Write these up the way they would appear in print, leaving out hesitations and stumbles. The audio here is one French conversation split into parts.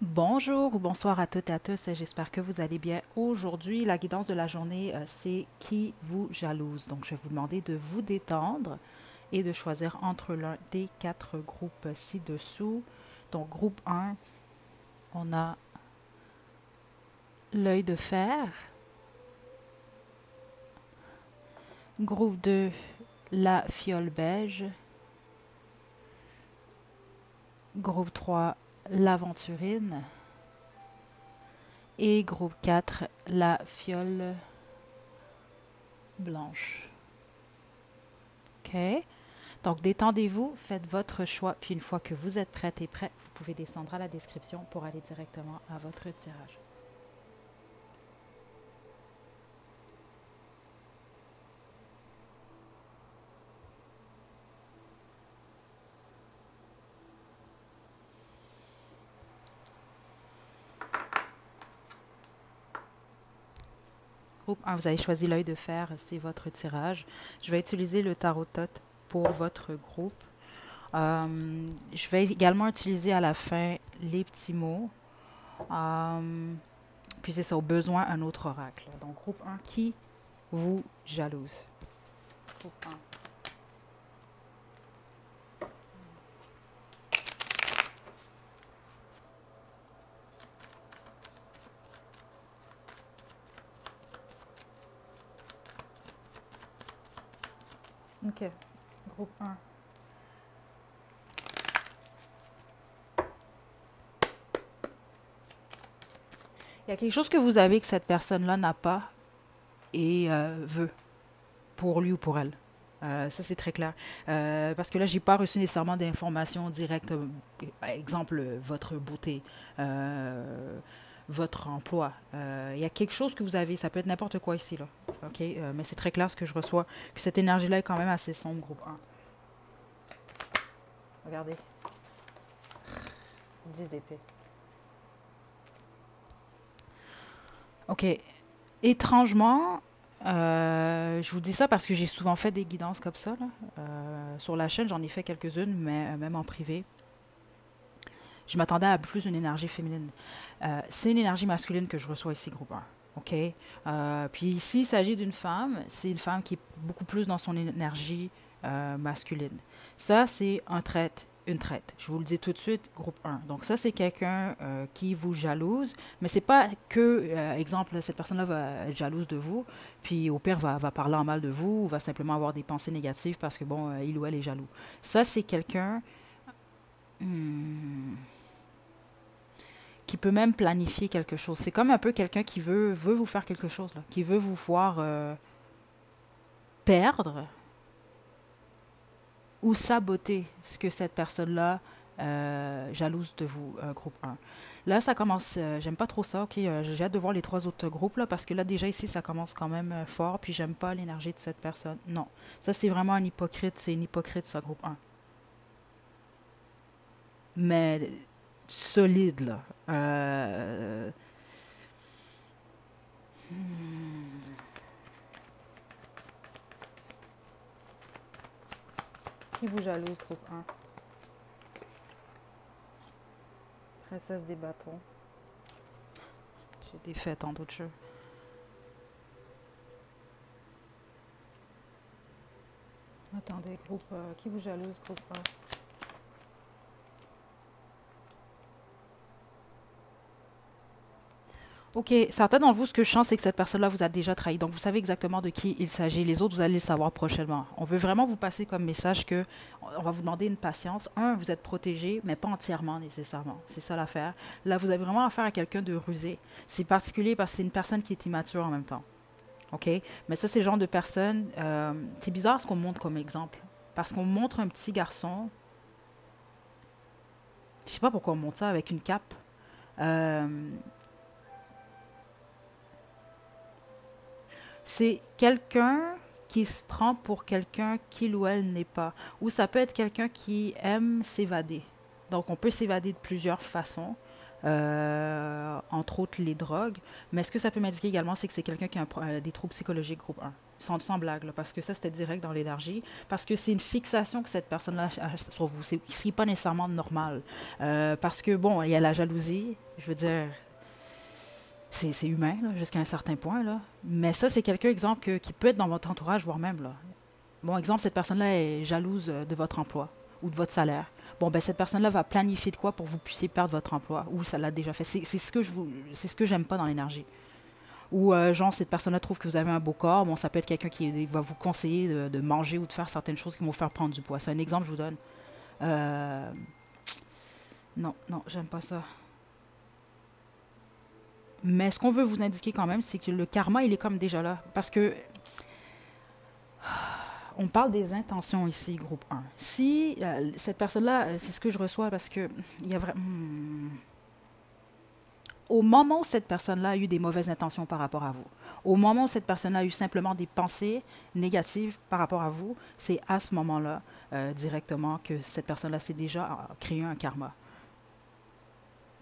Bonjour ou bonsoir à toutes et à tous, j'espère que vous allez bien. Aujourd'hui, la guidance de la journée, c'est qui vous jalouse. Donc, je vais vous demander de vous détendre et de choisir entre l'un des quatre groupes ci-dessous. Donc, groupe un, on a l'œil de fer. Groupe 2, la fiole beige. Groupe 3, l'aventurine. Et groupe 4, la fiole blanche. OK? Donc, détendez-vous, faites votre choix, puis une fois que vous êtes prête et prêt, vous pouvez descendre à la description pour aller directement à votre tirage. Groupe 1, vous avez choisi l'œil de fer, c'est votre tirage. Je vais utiliser le tarot tot pour votre groupe. Je vais également utiliser à la fin les petits mots. Puis c'est ça, au besoin, un autre oracle. Donc, groupe 1, qui vous jalouse? Groupe 1. OK. Groupe 1. Il y a quelque chose que vous avez que cette personne-là n'a pas et veut pour lui ou pour elle. Ça, c'est très clair. Parce que là, j'ai pas reçu nécessairement d'informations directes. Par exemple, votre beauté, votre emploi. Il y a quelque chose que vous avez. Ça peut être n'importe quoi ici, là. OK? Mais c'est très clair ce que je reçois. Puis cette énergie-là est quand même assez sombre, groupe 1. Regardez. 10 d'épée. OK. Étrangement, je vous dis ça parce que j'ai souvent fait des guidances comme ça, là. Sur la chaîne, j'en ai fait quelques-unes, mais même en privé. Je m'attendais à plus une énergie féminine. C'est une énergie masculine que je reçois ici, groupe 1. OK? Puis s'il s'agit d'une femme, c'est une femme qui est beaucoup plus dans son énergie masculine. Ça, c'est un traite, une traite. Je vous le dis tout de suite, groupe 1. Donc ça, c'est quelqu'un qui vous jalouse, mais c'est pas que, exemple, cette personne-là va être jalouse de vous, puis au pire va parler en mal de vous, ou va simplement avoir des pensées négatives parce que, bon, il ou elle est jaloux. Ça, c'est quelqu'un qui peut même planifier quelque chose. C'est comme un peu quelqu'un qui veut vous faire quelque chose, là, qui veut vous voir perdre ou saboter ce que cette personne-là jalouse de vous, groupe 1. Là, ça commence, j'aime pas trop ça, ok, j'ai hâte de voir les trois autres groupes, là, parce que là, déjà ici, ça commence quand même fort, puis j'aime pas l'énergie de cette personne. Non, ça, c'est vraiment un hypocrite, c'est une hypocrite, ça, groupe 1. Mais solide, là. Qui vous jalouse, groupe 1? Princesse des bâtons. J'ai des fêtes en d'autres jeux. Attendez, groupe, qui vous jalouse, groupe 1? Ok, certainement vous, ce que je sens, c'est que cette personne-là vous a déjà trahi. Donc, vous savez exactement de qui il s'agit. Les autres, vous allez le savoir prochainement. On veut vraiment vous passer comme message que on va vous demander une patience. Un, vous êtes protégé, mais pas entièrement nécessairement. C'est ça l'affaire. Là, vous avez vraiment affaire à quelqu'un de rusé. C'est particulier parce que c'est une personne qui est immature en même temps. OK? Mais ça, c'est le genre de personne. C'est bizarre ce qu'on montre comme exemple. Parce qu'on montre un petit garçon. Je sais pas pourquoi on montre ça avec une cape. Euh, c'est quelqu'un qui se prend pour quelqu'un qu'il ou elle n'est pas. Ou ça peut être quelqu'un qui aime s'évader. Donc, on peut s'évader de plusieurs façons, entre autres les drogues. Mais ce que ça peut m'indiquer également, c'est que c'est quelqu'un qui a des troubles psychologiques groupe 1. Sans blague, là, parce que ça, c'était direct dans l'énergie. Parce que c'est une fixation que cette personne-là a sur vous. Ce qui n'est pas nécessairement normal. Parce que, bon, il y a la jalousie, Je veux dire, c'est humain, là, jusqu'à un certain point, là. Mais ça, c'est quelqu'un, exemple, qui peut être dans votre entourage, voire même, là. Bon, exemple, cette personne-là est jalouse de votre emploi ou de votre salaire. Bon, ben cette personne-là va planifier de quoi pour que vous puissiez perdre votre emploi ou ça l'a déjà fait. C'est ce que c'est ce que j'aime pas dans l'énergie. Ou genre cette personne-là trouve que vous avez un beau corps, bon ça peut être quelqu'un qui va vous conseiller de manger ou de faire certaines choses qui vont vous faire prendre du poids. C'est un exemple que je vous donne. Euh, non, non, j'aime pas ça. Mais ce qu'on veut vous indiquer quand même, c'est que le karma, il est comme déjà là. Parce que on parle des intentions ici, groupe un. Si cette personne-là, c'est ce que je reçois parce que il y a vraiment. Au moment où cette personne-là a eu des mauvaises intentions par rapport à vous, au moment où cette personne-là a eu simplement des pensées négatives par rapport à vous, c'est à ce moment-là directement que cette personne-là s'est déjà créé un karma.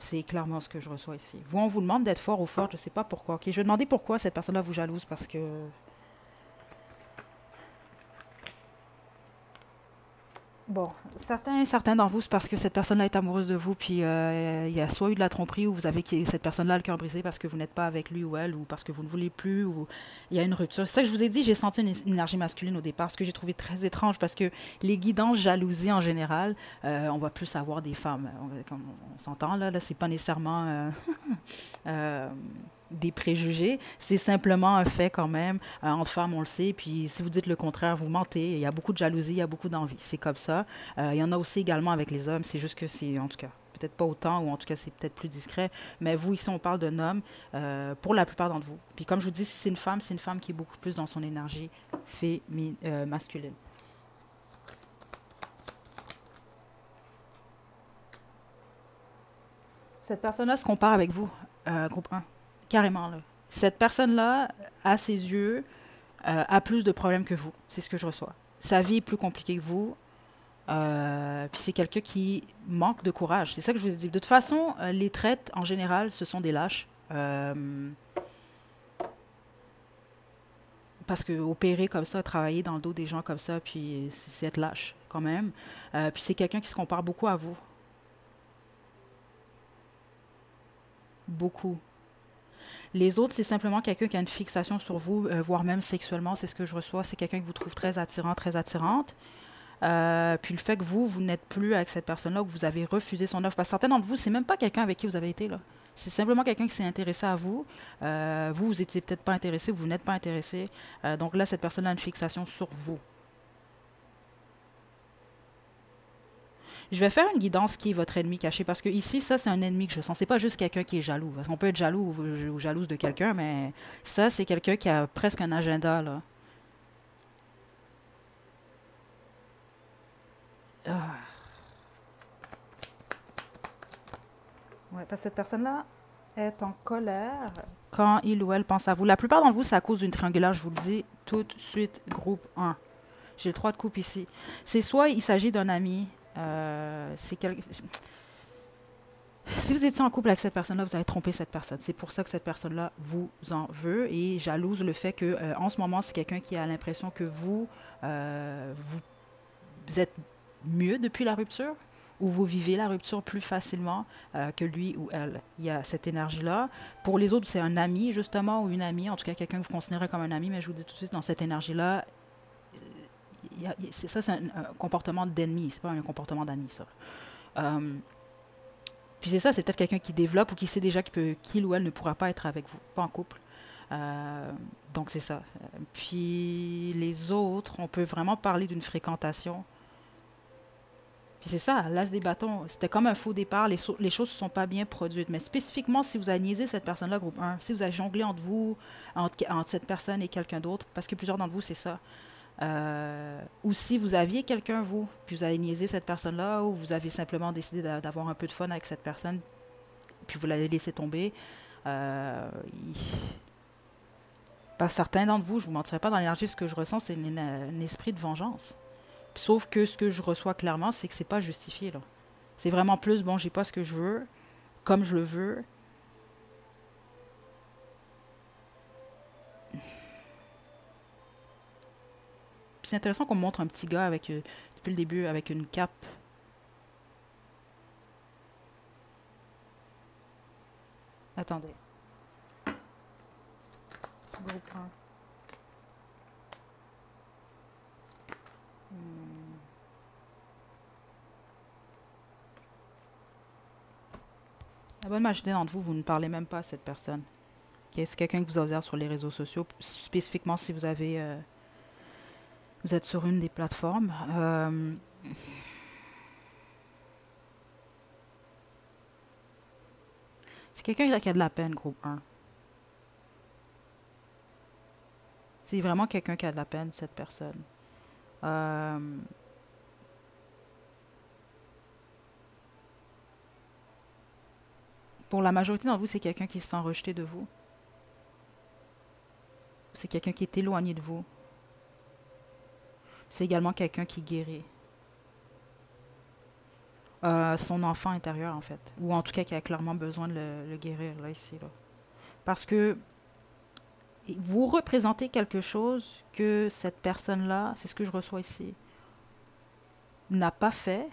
C'est clairement ce que je reçois ici. Vous, on vous demande d'être fort ou forte, je ne sais pas pourquoi. Ok, je vais demander pourquoi cette personne-là vous jalouse parce que bon, certains d'entre vous, c'est parce que cette personne-là est amoureuse de vous, puis il y a soit eu de la tromperie, ou vous avez cette personne-là le cœur brisé parce que vous n'êtes pas avec lui ou elle, ou parce que vous ne voulez plus, ou il y a une rupture. C'est ça que je vous ai dit, j'ai senti une énergie masculine au départ, ce que j'ai trouvé très étrange, parce que les guidances jalousie en général, on va plus avoir des femmes. Comme on s'entend, là c'est pas nécessairement euh, des préjugés, c'est simplement un fait quand même. Entre femmes, on le sait. Puis si vous dites le contraire, vous mentez. Il y a beaucoup de jalousie, il y a beaucoup d'envie. C'est comme ça. Il y en a aussi également avec les hommes. C'est juste que c'est, en tout cas, peut-être pas autant, ou en tout cas, c'est peut-être plus discret. Mais vous, ici, on parle d'un homme pour la plupart d'entre vous. Puis comme je vous dis, si c'est une femme qui est beaucoup plus dans son énergie masculine. Cette personne-là se compare avec vous, groupe un. Carrément, là. Cette personne-là, à ses yeux, a plus de problèmes que vous. C'est ce que je reçois. Sa vie est plus compliquée que vous. Puis c'est quelqu'un qui manque de courage. C'est ça que je vous ai dit. De toute façon, les traites, en général, ce sont des lâches. Parce que opérer comme ça, travailler dans le dos des gens comme ça, puis c'est être lâche quand même. Puis c'est quelqu'un qui se compare beaucoup à vous. Beaucoup. Les autres, c'est simplement quelqu'un qui a une fixation sur vous, voire même sexuellement, c'est ce que je reçois. C'est quelqu'un que vous trouve très attirant, très attirante. Puis le fait que vous n'êtes plus avec cette personne-là, que vous avez refusé son offre. Parce que certains d'entre vous, c'est même pas quelqu'un avec qui vous avez été là. C'est simplement quelqu'un qui s'est intéressé à vous. Vous, vous étiez peut-être pas intéressé, vous n'êtes pas intéressé. Donc là, cette personne a une fixation sur vous. Je vais faire une guidance qui est votre ennemi caché parce que ici, ça, c'est un ennemi que je sens. C'est pas juste quelqu'un qui est jaloux. Parce qu'on peut être jaloux ou jalouse de quelqu'un, mais ça, c'est quelqu'un qui a presque un agenda, là. Ah, ouais, parce que cette personne-là est en colère quand il ou elle pense à vous. La plupart d'entre vous, c'est à cause d'une triangulaire, je vous le dis tout de suite, groupe un. J'ai le 3 de coupe ici. C'est soit il s'agit d'un ami, c'est quel... Si vous étiez en couple avec cette personne-là, vous avez trompé cette personne. C'est pour ça que cette personne-là vous en veut et jalouse le fait que, en ce moment, c'est quelqu'un qui a l'impression que vous êtes mieux depuis la rupture ou vous vivez la rupture plus facilement que lui ou elle. Il y a cette énergie-là. Pour les autres, c'est un ami, justement, ou une amie, en tout cas quelqu'un que vous considérez comme un ami, mais je vous dis tout de suite, dans cette énergie-là, ça, c'est un comportement d'ennemi, c'est pas un comportement d'ami, ça. Euh, Puis c'est ça, c'est peut-être quelqu'un qui développe ou qui sait déjà qu'il ou elle ne pourra pas être avec vous, pas en couple. Euh, donc c'est ça. Puis les autres, on peut vraiment parler d'une fréquentation. Puis c'est ça, l'as des bâtons, c'était comme un faux départ, les choses ne sont pas bien produites. Mais spécifiquement, si vous avez niaisé cette personne-là, groupe un, si vous avez jonglé entre vous, entre cette personne et quelqu'un d'autre, parce que plusieurs d'entre vous, c'est ça. Ou si vous aviez quelqu'un, vous, puis vous avez niaisé cette personne-là, ou vous avez simplement décidé d'avoir un peu de fun avec cette personne, puis vous l'avez laissé tomber. Euh, Pas certains d'entre vous, je ne vous mentirai pas, dans l'énergie, ce que je ressens, c'est un esprit de vengeance. Sauf que ce que je reçois clairement, c'est que c'est pas justifié, là. C'est vraiment plus, bon, j'ai pas ce que je veux, comme je le veux. Puis c'est intéressant qu'on me montre un petit gars avec, depuis le début, avec une cape. Attendez. Groupe 1. La bonne majorité d'entre vous, vous ne parlez même pas à cette personne. Okay? C'est quelqu'un que vous observe sur les réseaux sociaux, spécifiquement si vous avez, vous êtes sur une des plateformes. C'est quelqu'un qui a de la peine, groupe 1. C'est vraiment quelqu'un qui a de la peine, cette personne. Pour la majorité d'entre vous, c'est quelqu'un qui se sent rejeté de vous. C'est quelqu'un qui est éloigné de vous. C'est également quelqu'un qui guérit. Son enfant intérieur, en fait. Ou en tout cas, qui a clairement besoin de le guérir, là, ici. Là. Parce que vous représentez quelque chose que cette personne-là, c'est ce que je reçois ici, n'a pas fait,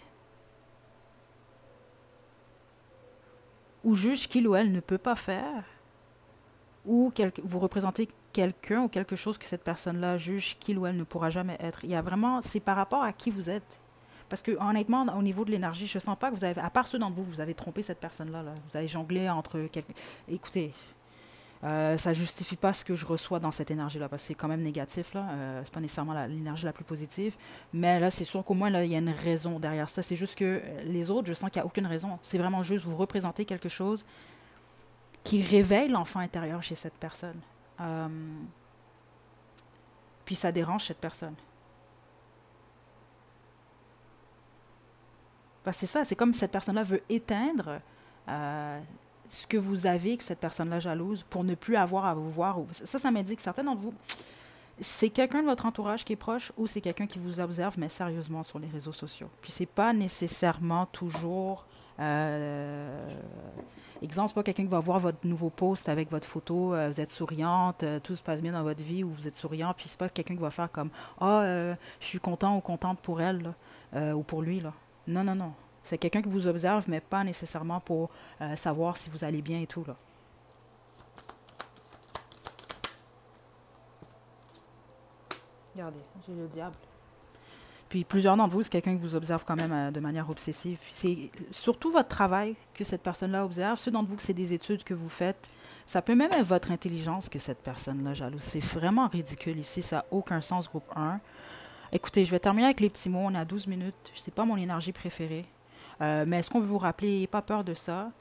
ou juge qu'il ou elle ne peut pas faire, ou vous représentez quelqu'un ou quelque chose que cette personne-là juge qu'il ou elle ne pourra jamais être. Il y a vraiment, c'est par rapport à qui vous êtes. Parce que honnêtement, au niveau de l'énergie, je ne sens pas que vous avez, à part ceux d'entre vous, vous avez trompé cette personne-là. Là. Vous avez jonglé entre quelqu'un. Écoutez, ça justifie pas ce que je reçois dans cette énergie-là, parce que c'est quand même négatif, là. C'est pas nécessairement l'énergie la plus positive. Mais là, c'est sûr qu'au moins, là, il y a une raison derrière ça. C'est juste que les autres, je sens qu'il n'y a aucune raison. C'est vraiment juste vous représenter quelque chose qui réveille l'enfant intérieur chez cette personne. Puis ça dérange cette personne. Parce que c'est ça, c'est comme cette personne-là veut éteindre ce que vous avez, que cette personne-là jalouse, pour ne plus avoir à vous voir. Ça m'indique que certains d'entre vous, c'est quelqu'un de votre entourage qui est proche ou c'est quelqu'un qui vous observe, mais sérieusement sur les réseaux sociaux. Puis c'est pas nécessairement toujours... exemple, c'est pas quelqu'un qui va voir votre nouveau post avec votre photo, vous êtes souriante, tout se passe bien dans votre vie, ou vous êtes souriant, puis c'est pas quelqu'un qui va faire comme « Ah, je suis content ou contente pour elle, là, ou pour lui. » là. Non, non, non. C'est quelqu'un qui vous observe, mais pas nécessairement pour savoir si vous allez bien et tout. Là. Regardez, j'ai le diable. Puis plusieurs d'entre vous, c'est quelqu'un qui vous observe quand même de manière obsessive. C'est surtout votre travail que cette personne-là observe. Ceux d'entre vous que c'est des études que vous faites, ça peut même être votre intelligence que cette personne-là jalouse. C'est vraiment ridicule ici, ça n'a aucun sens, groupe 1. Écoutez, je vais terminer avec les petits mots. On est à 12 minutes. Ce n'est pas mon énergie préférée. Mais est-ce qu'on veut vous rappeler, n'ayez pas peur de ça.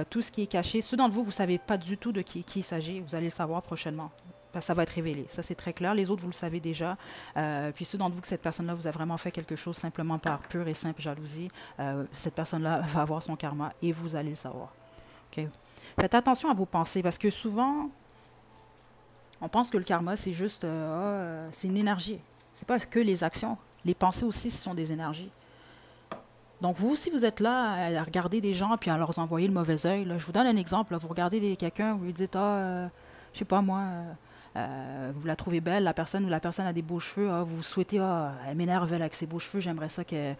Tout ce qui est caché, ceux d'entre vous, vous ne savez pas du tout de qui il s'agit. Vous allez le savoir prochainement. Parce que ça va être révélé. Ça, c'est très clair. Les autres, vous le savez déjà. Puis ceux d'entre vous que cette personne-là vous a vraiment fait quelque chose simplement par pure et simple jalousie, cette personne-là va avoir son karma et vous allez le savoir. Okay? Faites attention à vos pensées parce que souvent, on pense que le karma, c'est juste c'est une énergie. C'est pas que les actions. Les pensées aussi, ce sont des énergies. Donc, vous, si vous êtes là à regarder des gens puis à leur envoyer le mauvais œil, là, je vous donne un exemple. Là, vous regardez quelqu'un, vous lui dites je sais pas moi, vous la trouvez belle, la personne, ou la personne a des beaux cheveux, vous souhaitez elle m'énerve avec ses beaux cheveux, j'aimerais ça que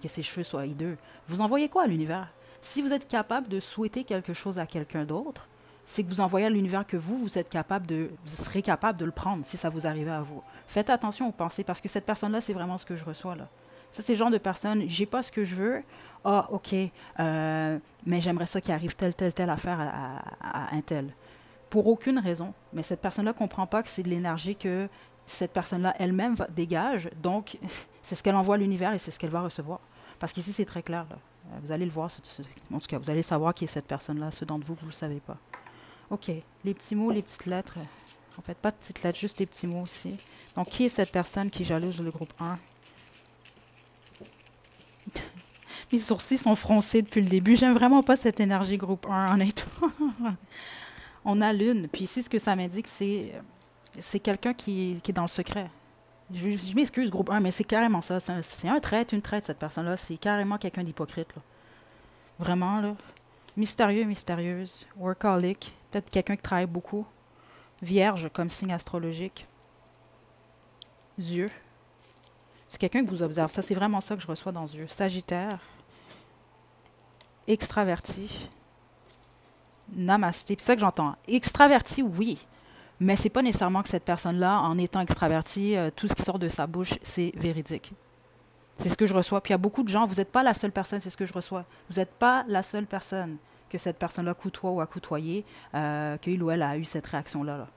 ses cheveux soient hideux. Vous envoyez quoi à l'univers? Si vous êtes capable de souhaiter quelque chose à quelqu'un d'autre, c'est que vous envoyez à l'univers que vous serez capable de le prendre si ça vous arrivait à vous. Faites attention aux pensées parce que cette personne-là, c'est vraiment ce que je reçois là. Ça, c'est le genre de personne, j'ai pas ce que je veux. Ah, ok, mais j'aimerais ça qu'il arrive telle affaire à un tel. Pour aucune raison. Mais cette personne-là ne comprend pas que c'est de l'énergie que cette personne-là elle-même dégage. Donc, c'est ce qu'elle envoie à l'univers et c'est ce qu'elle va recevoir. Parce qu'ici, c'est très clair. Là. Vous allez le voir. En tout cas, vous allez savoir qui est cette personne-là. Ceux d'entre vous, vous ne le savez pas. OK. Les petits mots, les petites lettres. En fait, pas de petites lettres, juste les petits mots aussi. Donc, qui est cette personne qui jalouse le groupe 1? Mes sourcils sont froncés depuis le début. J'aime vraiment pas cette énergie groupe 1, honnêtement. On a l'une. Puis ici, ce que ça m'indique, c'est quelqu'un qui est dans le secret. Je m'excuse, groupe 1, mais c'est carrément ça. C'est un trait, une traite, cette personne-là. C'est carrément quelqu'un d'hypocrite. Là. Vraiment, là. Mystérieux, mystérieuse. Workaholic. Peut-être quelqu'un qui travaille beaucoup. Vierge, comme signe astrologique. Yeux. C'est quelqu'un que vous observe. Ça, c'est vraiment ça que je reçois dans les yeux. Sagittaire. Extraverti. Namasté. C'est ça que j'entends. Extraverti, oui. Mais c'est pas nécessairement que cette personne-là, en étant extravertie, tout ce qui sort de sa bouche, c'est véridique. C'est ce que je reçois. Puis il y a beaucoup de gens, vous n'êtes pas la seule personne, c'est ce que je reçois. Vous n'êtes pas la seule personne que cette personne-là côtoie ou a côtoyé, qu'il ou elle a eu cette réaction-là. Là.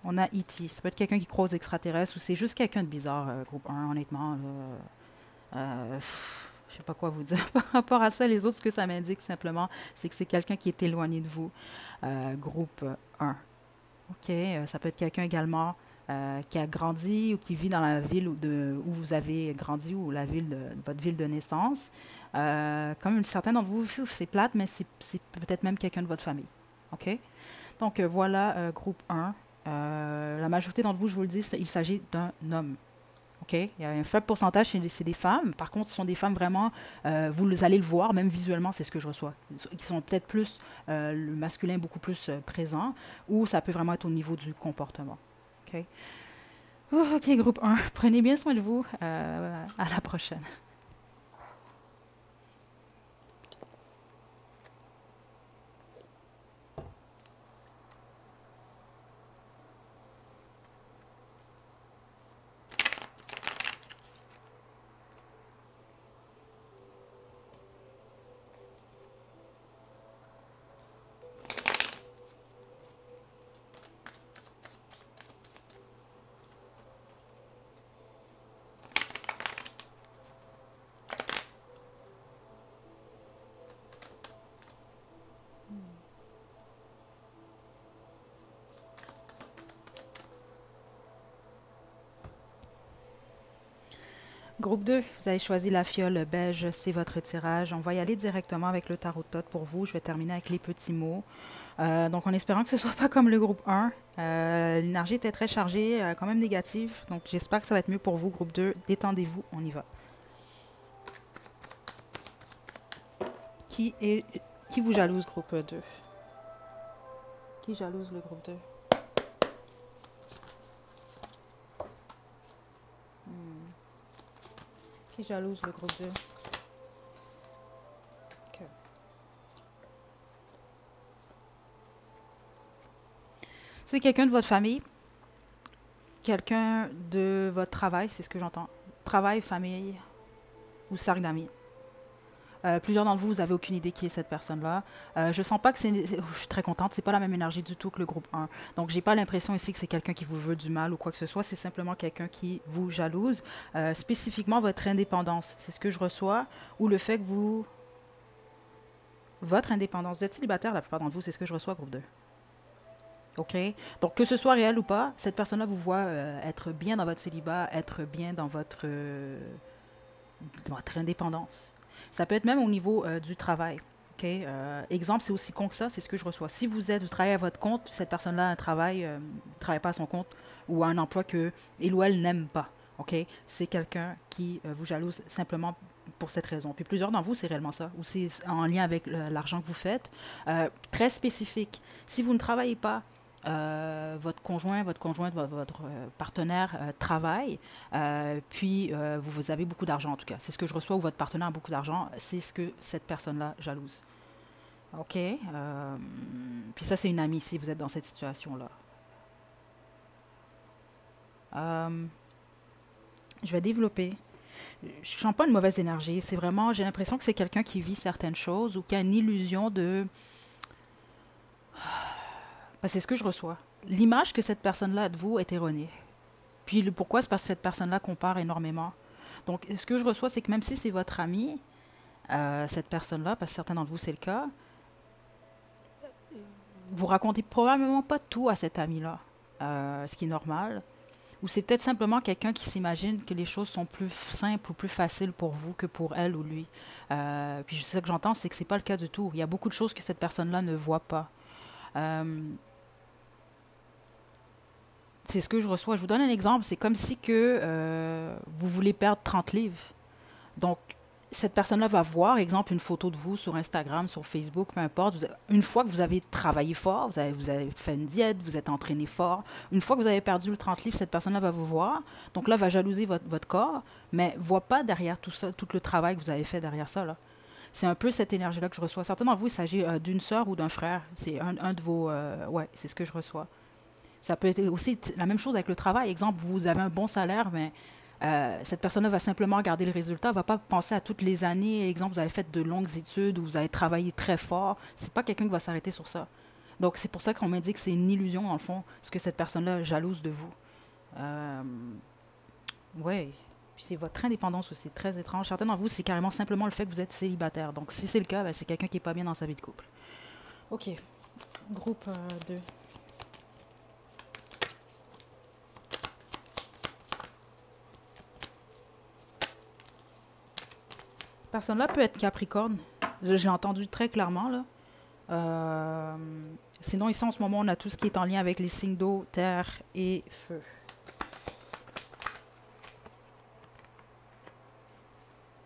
On a E.T. Ça peut être quelqu'un qui croit aux extraterrestres ou c'est juste quelqu'un de bizarre, groupe 1, honnêtement. Je sais pas quoi vous dire par rapport à ça. Les autres, ce que ça m'indique simplement, c'est que c'est quelqu'un qui est éloigné de vous. Groupe 1. OK. Ça peut être quelqu'un également qui a grandi ou qui vit dans la ville où vous avez grandi ou la ville votre ville de naissance. Comme certains d'entre vous, c'est plate, mais c'est peut-être même quelqu'un de votre famille. OK? Donc voilà, groupe 1. La majorité d'entre vous, je vous le dis, il s'agit d'un homme. OK? Il y a un faible pourcentage, c'est des femmes. Par contre, ce sont des femmes vraiment, vous allez le voir, même visuellement, c'est ce que je reçois. Qui sont peut-être plus, le masculin beaucoup plus présent, ou ça peut vraiment être au niveau du comportement. OK? OK, groupe 1. Prenez bien soin de vous. À la prochaine. Groupe 2, vous avez choisi la fiole beige, c'est votre tirage. On va y aller directement avec le tarot de Thoth pour vous. Je vais terminer avec les petits mots. Donc, en espérant que ce ne soit pas comme le groupe 1. L'énergie était très chargée, quand même négative. Donc, j'espère que ça va être mieux pour vous, groupe 2. Détendez-vous, on y va. Qui vous jalouse, groupe 2? Qui jalouse le groupe 2? Qui jalouse le groupe 2? Ok. C'est quelqu'un de votre famille, quelqu'un de votre travail, c'est ce que j'entends. Travail, famille ou cercle d'amis. Plusieurs d'entre vous, vous n'avez aucune idée qui est cette personne-là. Je sens pas que c'est... Je suis très contente, c'est pas la même énergie du tout que le groupe 1. Donc, j'ai pas l'impression ici que c'est quelqu'un qui vous veut du mal ou quoi que ce soit. C'est simplement quelqu'un qui vous jalouse. Spécifiquement, votre indépendance. C'est ce que je reçois. Ou le fait que vous... Votre indépendance. Vous êtes célibataire, la plupart d'entre vous, c'est ce que je reçois, groupe 2. OK? Donc, que ce soit réel ou pas, cette personne-là vous voit être bien dans votre célibat, être bien dans votre indépendance. Ça peut être même au niveau du travail. Okay? Exemple, c'est aussi con que ça, c'est ce que je reçois. Si vous travaillez à votre compte, cette personne-là a un travail, ne travaille pas à son compte ou a un emploi que il ou elle n'aime pas. Okay? C'est quelqu'un qui vous jalouse simplement pour cette raison. Puis plusieurs d'entre vous, c'est réellement ça, ou c'est en lien avec l'argent que vous faites. Très spécifique. Si vous ne travaillez pas, votre conjoint, votre conjointe, votre partenaire travaille, puis vous avez beaucoup d'argent en tout cas. C'est ce que je reçois, ou votre partenaire a beaucoup d'argent, c'est ce que cette personne-là jalouse. OK? Puis ça, c'est une amie si vous êtes dans cette situation-là. Je vais développer. Je ne sens pas une mauvaise énergie. C'est vraiment, j'ai l'impression que c'est quelqu'un qui vit certaines choses ou qui a une illusion de... Ben, c'est ce que je reçois. L'image que cette personne-là a de vous est erronée. Puis pourquoi? C'est parce que cette personne-là compare énormément. Donc, ce que je reçois, c'est que même si c'est votre ami, cette personne-là, parce que certains d'entre vous, c'est le cas, vous racontez probablement pas tout à cet ami-là, ce qui est normal. Ou c'est peut-être simplement quelqu'un qui s'imagine que les choses sont plus simples ou plus faciles pour vous que pour elle ou lui. Puis ce que j'entends, c'est que c'est pas le cas du tout. Il y a beaucoup de choses que cette personne-là ne voit pas. C'est ce que je reçois. Je vous donne un exemple. C'est comme si que vous voulez perdre 30 livres. Donc, cette personne-là va voir, exemple, une photo de vous sur Instagram, sur Facebook, peu importe. Une fois que vous avez travaillé fort, vous avez fait une diète, vous êtes entraîné fort, une fois que vous avez perdu le 30 livres, cette personne-là va vous voir. Donc là, va jalouser votre corps, mais ne voit pas derrière tout ça, tout le travail que vous avez fait derrière ça. Là. C'est un peu cette énergie-là que je reçois. Certains d'entre vous, il s'agit d'une sœur ou d'un frère. C'est un de vos... ouais, c'est ce que je reçois. Ça peut être aussi la même chose avec le travail. Exemple, vous avez un bon salaire, mais cette personne-là va simplement regarder le résultat, ne va pas penser à toutes les années. Exemple, vous avez fait de longues études ou vous avez travaillé très fort. C'est pas quelqu'un qui va s'arrêter sur ça. Donc, c'est pour ça qu'on m'a dit que c'est une illusion, dans le fond, ce que cette personne-là est jalouse de vous. Euh, ouais. Puis c'est votre indépendance aussi, très étrange. Certains d'entre vous, c'est carrément simplement le fait que vous êtes célibataire. Donc, si c'est le cas, ben, c'est quelqu'un qui n'est pas bien dans sa vie de couple. OK. Groupe 2. Cette personne-là peut être Capricorne. Je l'ai entendu très clairement, là. Euh, Sinon, ici, en ce moment, on a tout ce qui est en lien avec les signes d'eau, terre et feu.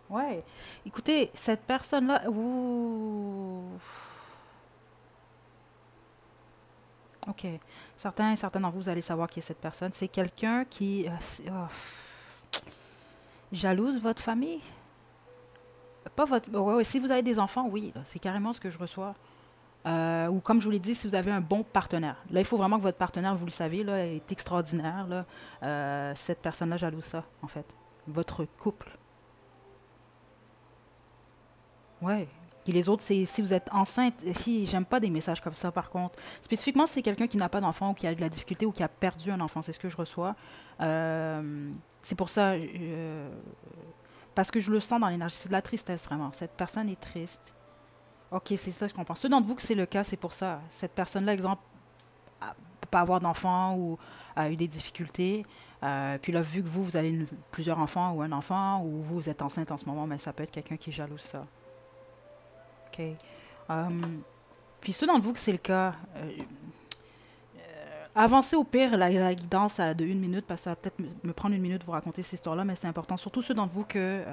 Ouais. Écoutez, cette personne-là... Ouh. OK. Certains d'entre vous, vous allez savoir qui est cette personne. C'est quelqu'un qui... jalouse votre famille. Pas votre... Ouais, ouais, si vous avez des enfants, oui. C'est carrément ce que je reçois. Ou comme je vous l'ai dit, si vous avez un bon partenaire. Là, il faut vraiment que votre partenaire, vous le savez, là, est extraordinaire. Là. Cette personne-là jalouse ça, en fait. Votre couple. Ouais. Et les autres, c'est si vous êtes enceinte. Si, j'aime pas des messages comme ça, par contre. Spécifiquement, si c'est quelqu'un qui n'a pas d'enfant ou qui a de la difficulté ou qui a perdu un enfant. C'est ce que je reçois. C'est pour ça. Parce que je le sens dans l'énergie. C'est de la tristesse, vraiment. Cette personne est triste. OK, c'est ça, je comprends. Ceux d'entre vous que c'est le cas, c'est pour ça. Cette personne-là, exemple, ne peut pas avoir d'enfant ou a eu des difficultés. Puis là, vu que vous avez plusieurs enfants ou un enfant, ou vous êtes enceinte en ce moment, mais ça peut être quelqu'un qui jalouse ça. OK. Puis ceux d'entre vous que c'est le cas, avancez au pire la guidance de 1 minute, parce que ça va peut-être me prendre 1 minute de vous raconter cette histoire-là, mais c'est important. Surtout ceux d'entre vous que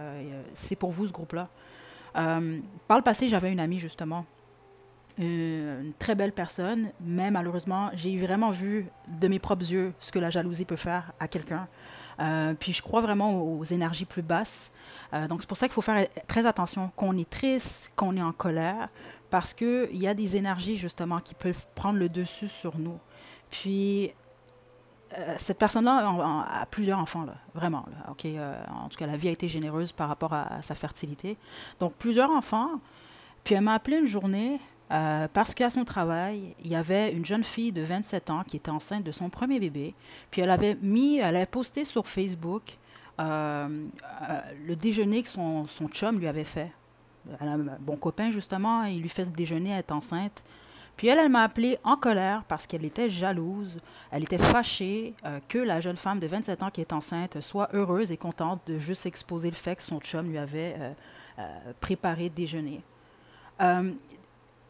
c'est pour vous, ce groupe-là. Par le passé, j'avais une amie, justement, une très belle personne, mais malheureusement, j'ai vraiment vu de mes propres yeux ce que la jalousie peut faire à quelqu'un. Puis je crois vraiment aux énergies plus basses. Donc c'est pour ça qu'il faut faire très attention qu'on est triste, qu'on est en colère, parce qu'il y a des énergies justement qui peuvent prendre le dessus sur nous. Puis cette personne-là a plusieurs enfants, là, vraiment. Là, ok, en tout cas, la vie a été généreuse par rapport à sa fertilité. Donc plusieurs enfants. Puis elle m'a appelé une journée parce qu'à son travail, il y avait une jeune fille de 27 ans qui était enceinte de son premier bébé. Puis elle avait posté sur Facebook le déjeuner que son chum lui avait fait. Elle a un bon copain, justement, il lui fait ce déjeuner, elle est enceinte. Puis elle m'a appelée en colère parce qu'elle était jalouse, elle était fâchée que la jeune femme de 27 ans qui est enceinte soit heureuse et contente de juste exposer le fait que son chum lui avait préparé déjeuner. Euh,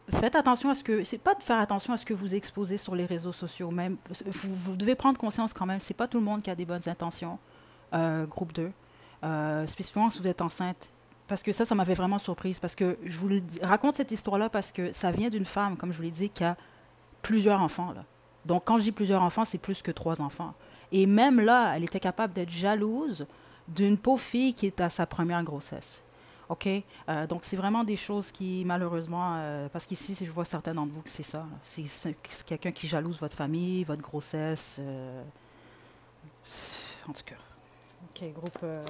Faites attention à ce que... C'est pas de faire attention à ce que vous exposez sur les réseaux sociaux. Même, vous devez prendre conscience quand même. C'est pas tout le monde qui a des bonnes intentions. Groupe 2. Spécifiquement si vous êtes enceinte. Parce que ça m'avait vraiment surprise. Parce que je vous raconte cette histoire-là parce que ça vient d'une femme, comme je vous l'ai dit, qui a plusieurs enfants. Là. Donc quand je dis plusieurs enfants, c'est plus que 3 enfants. Et même là, elle était capable d'être jalouse d'une pauvre fille qui est à sa première grossesse. OK? Donc, c'est vraiment des choses qui, malheureusement, parce qu'ici, si je vois certains d'entre vous que c'est ça. C'est quelqu'un qui jalouse votre famille, votre grossesse. En tout cas. OK, groupe 2.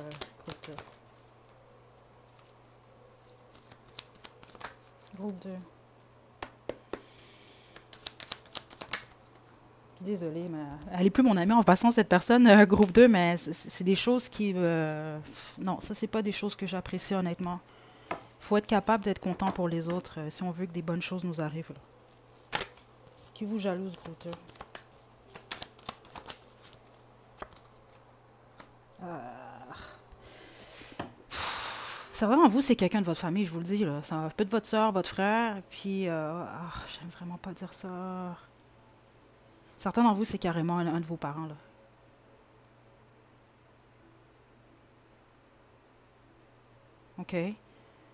Groupe 2. Désolée, mais elle n'est plus mon amie en passant, cette personne, groupe 2, mais c'est des choses qui... non, ça, c'est pas des choses que j'apprécie, honnêtement. Il faut être capable d'être content pour les autres si on veut que des bonnes choses nous arrivent. Là. Qui vous jalouse, groupe 2? C'est vraiment vous, c'est quelqu'un de votre famille, je vous le dis. Là. Ça peut être votre soeur, votre frère, puis... j'aime vraiment pas dire ça. Certains d'entre vous, c'est carrément un de vos parents. Là. OK?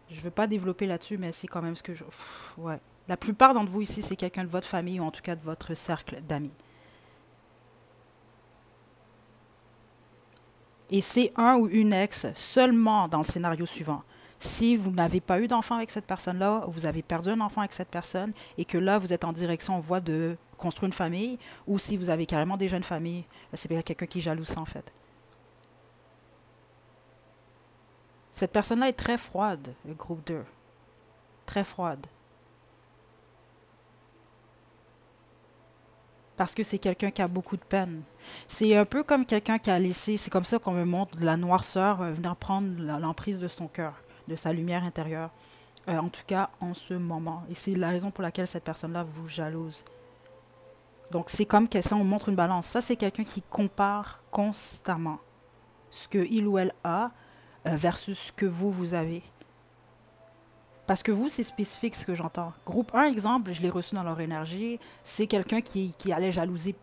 Je ne veux pas développer là-dessus, mais c'est quand même ce que je... ouais. La plupart d'entre vous ici, c'est quelqu'un de votre famille ou en tout cas de votre cercle d'amis. Et c'est un ou une ex seulement dans le scénario suivant. Si vous n'avez pas eu d'enfant avec cette personne-là, ou vous avez perdu un enfant avec cette personne, et que là, vous êtes en direction, on voit de construire une famille, ou si vous avez carrément déjà une famille, c'est quelqu'un qui est jaloux, ça, en fait. Cette personne-là est très froide, le groupe 2. Très froide. Parce que c'est quelqu'un qui a beaucoup de peine. C'est un peu comme quelqu'un qui a laissé, c'est comme ça qu'on me montre de la noirceur venir prendre l'emprise de son cœur, de sa lumière intérieure. En tout cas, en ce moment. Et c'est la raison pour laquelle cette personne-là vous jalouse. Donc, c'est comme que ça, on montre une balance. Ça, c'est quelqu'un qui compare constamment ce que il ou elle a versus ce que vous avez. Parce que vous, c'est spécifique ce que j'entends. Groupe un exemple, je l'ai reçu dans leur énergie, c'est quelqu'un qui allait jalouser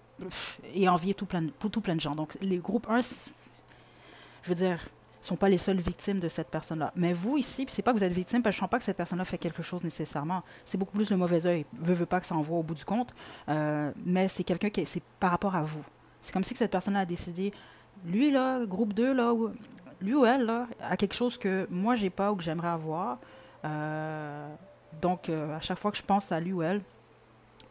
et envier tout plein de gens. Donc, les groupes un, je veux dire, ne sont pas les seules victimes de cette personne-là. Mais vous, ici, c'est pas que vous êtes victime, parce que je ne sens pas que cette personne-là fait quelque chose nécessairement. C'est beaucoup plus le mauvais œil. Veut pas que ça envoie au bout du compte. Mais c'est quelqu'un qui, c'est par rapport à vous. C'est comme si que cette personne-là a décidé, lui, là, groupe 2 là, lui ou elle, là, a quelque chose que moi, j'ai pas ou que j'aimerais avoir. Euh, donc, à chaque fois que je pense à lui ou elle,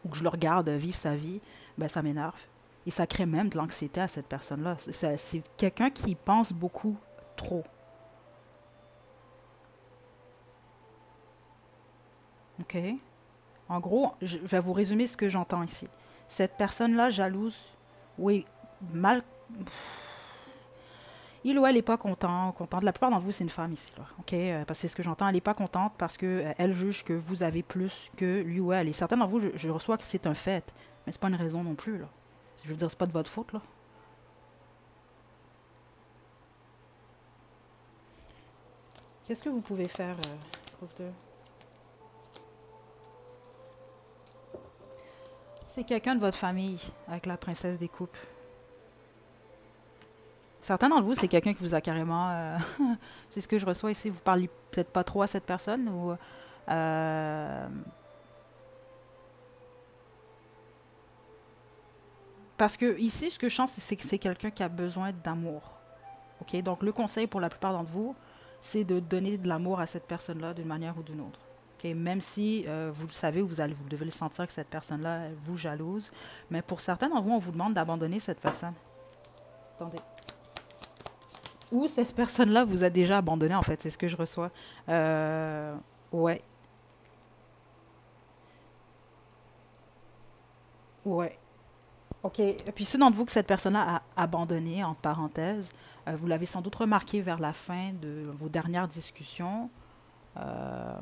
ou que je le regarde vivre sa vie, ben, ça m'énerve. Et ça crée même de l'anxiété à cette personne-là. C'est quelqu'un qui pense beaucoup trop. OK? En gros, je vais vous résumer ce que j'entends ici. Cette personne-là, jalouse, oui, mal. Il ou elle n'est pas contente. La plupart d'entre vous, c'est une femme ici, là. OK? Parce que c'est ce que j'entends. Elle n'est pas contente parce que elle juge que vous avez plus que lui ou elle. Et certains d'entre vous, je reçois que c'est un fait. Mais c'est pas une raison non plus, là. Je veux dire, c'est pas de votre faute, là. Qu'est-ce que vous pouvez faire, groupe 2? C'est quelqu'un de votre famille avec la princesse des coupes. Certains d'entre vous, c'est quelqu'un qui vous a carrément... c'est ce que je reçois ici. Vous parlez peut-être pas trop à cette personne ou... euh, parce que ici, ce que je sens, c'est que c'est quelqu'un qui a besoin d'amour. OK? Donc, le conseil pour la plupart d'entre vous, c'est de donner de l'amour à cette personne-là d'une manière ou d'une autre. OK? Même si vous le savez ou vous devez le sentir que cette personne-là vous jalouse. Mais pour certains d'entre vous, on vous demande d'abandonner cette personne. Attendez. Ou cette personne-là vous a déjà abandonné, en fait. C'est ce que je reçois. Ouais. Ouais. OK. Et puis ceux d'entre vous que cette personne-là a abandonné, en parenthèse, vous l'avez sans doute remarqué vers la fin de vos dernières discussions. Euh,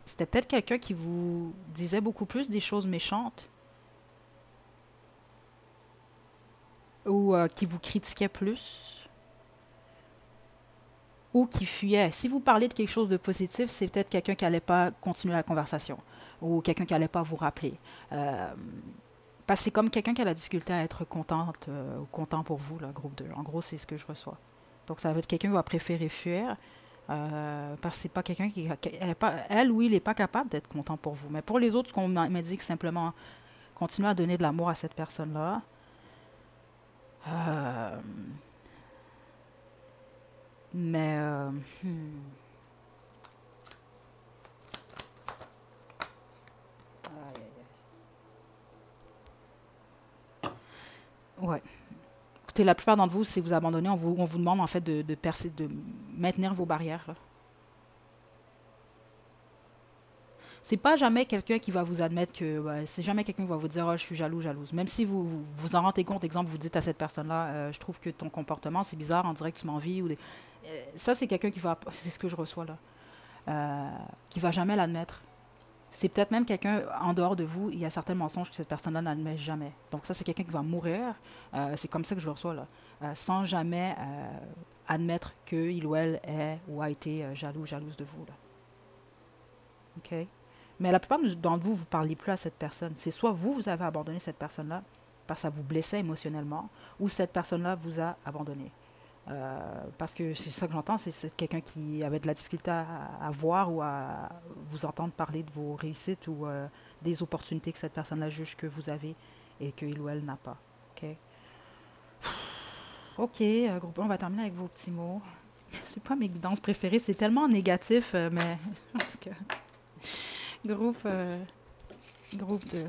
C'était peut-être quelqu'un qui vous disait beaucoup plus des choses méchantes ou qui vous critiquait plus ou qui fuyait. Si vous parlez de quelque chose de positif, c'est peut-être quelqu'un qui n'allait pas continuer la conversation ou quelqu'un qui n'allait pas vous rappeler. Euh, Parce que c'est comme quelqu'un qui a la difficulté à être contente ou content pour vous, là, groupe 2. En gros, c'est ce que je reçois. Donc, ça va être quelqu'un qui va préférer fuir parce que c'est pas quelqu'un elle, elle ou il n'est pas capable d'être content pour vous. Mais pour les autres, ce qu'on m'a dit, c'est simplement continuer à donner de l'amour à cette personne-là. Euh, mais, hmm, aïe, ouais. Écoutez, la plupart d'entre vous, si vous abandonnez, on vous demande en fait de maintenir vos barrières, là. C'est pas jamais quelqu'un qui va vous admettre que. Ouais, c'est jamais quelqu'un qui va vous dire oh, je suis jaloux, jalouse. Même si vous en rendez compte, exemple, vous dites à cette personne-là je trouve que ton comportement c'est bizarre, on dirait que tu m'envies. Ça, c'est quelqu'un qui va. C'est ce que je reçois là. Qui va jamais l'admettre. C'est peut-être même quelqu'un en dehors de vous, il y a certains mensonges que cette personne-là n'admet jamais. Donc, ça, c'est quelqu'un qui va mourir. C'est comme ça que je le reçois là. Sans jamais admettre qu'il ou elle est ou a été jaloux, jalouse de vous là. OK? Mais la plupart d'entre vous, vous ne parlez plus à cette personne. C'est soit vous, vous avez abandonné cette personne-là parce que ça vous blessait émotionnellement, ou cette personne-là vous a abandonné. Parce que c'est ça que j'entends, c'est quelqu'un qui avait de la difficulté à voir ou à vous entendre parler de vos réussites ou des opportunités que cette personne-là juge que vous avez et qu'il ou elle n'a pas. OK? OK, groupe 1, on va terminer avec vos petits mots. C'est pas mes guidances préférées, c'est tellement négatif, mais en tout cas, groupe, groupe de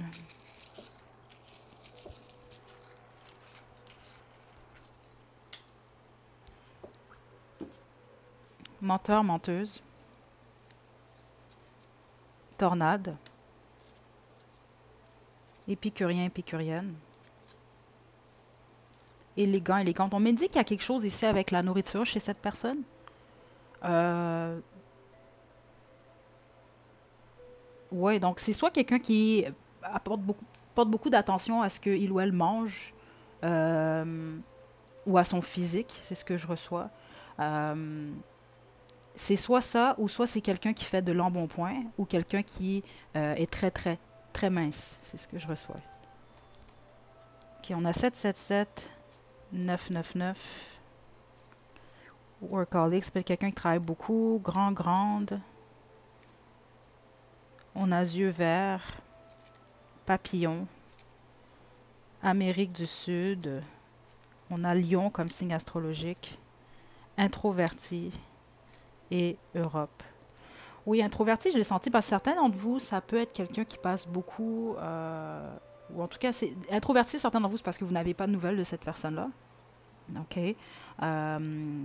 menteur, menteuse, tornade, épicurien, épicurienne, élégant, élégante. On me dit qu'il y a quelque chose ici avec la nourriture chez cette personne. Euh, ouais, donc c'est soit quelqu'un qui porte beaucoup d'attention à ce qu'il ou elle mange, euh, ou à son physique, c'est ce que je reçois. Euh, c'est soit ça, ou soit c'est quelqu'un qui fait de l'embonpoint, ou quelqu'un qui est très, très, très mince. C'est ce que je reçois. Ok, on a 777, 999. Workaholic, c'est peut-être quelqu'un qui travaille beaucoup. Grand, grande. On a yeux verts. Papillon. Amérique du Sud. On a Lion comme signe astrologique. Introverti. Et Europe. Oui, introverti, je l'ai senti parce que certains d'entre vous, ça peut être quelqu'un qui passe beaucoup, ou en tout cas, c'est introverti, certains d'entre vous, c'est parce que vous n'avez pas de nouvelles de cette personne-là. OK. Euh,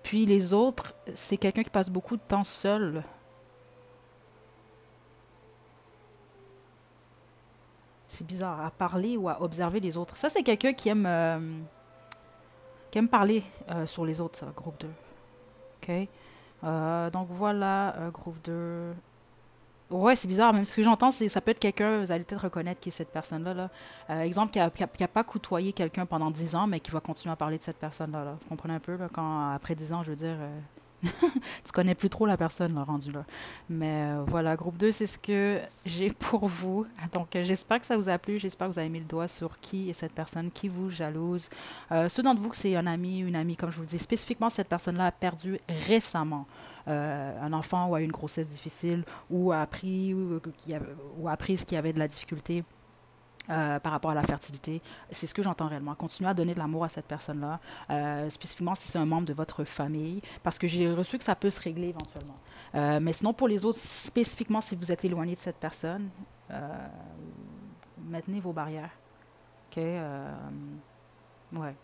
Puis les autres, c'est quelqu'un qui passe beaucoup de temps seul. C'est bizarre, à parler ou à observer les autres. Ça, c'est quelqu'un qui aime parler sur les autres, ça, groupe 2. OK. Donc voilà, groupe 2. Ouais, c'est bizarre. Même ce que j'entends, c'est ça peut être quelqu'un, vous allez peut-être reconnaître qui est cette personne-là. Là. Exemple, qui a pas côtoyé quelqu'un pendant 10 ans, mais qui va continuer à parler de cette personne-là. Là. Vous comprenez un peu, là, quand après 10 ans, je veux dire, tu connais plus trop la personne, là, rendu là. Mais voilà, groupe 2 c'est ce que j'ai pour vous. Donc, j'espère que ça vous a plu. J'espère que vous avez mis le doigt sur qui est cette personne, qui vous jalouse. Ceux d'entre vous que c'est un ami, une amie, comme je vous le dis, spécifiquement, cette personne-là a perdu récemment un enfant ou a eu une grossesse difficile ou a appris, ou a appris ce qui avait de la difficulté par rapport à la fertilité. C'est ce que j'entends réellement. Continuez à donner de l'amour à cette personne-là, spécifiquement si c'est un membre de votre famille, parce que j'ai reçu que ça peut se régler éventuellement. Mais sinon, pour les autres, spécifiquement si vous êtes éloigné de cette personne, maintenez vos barrières. OK? Ouais.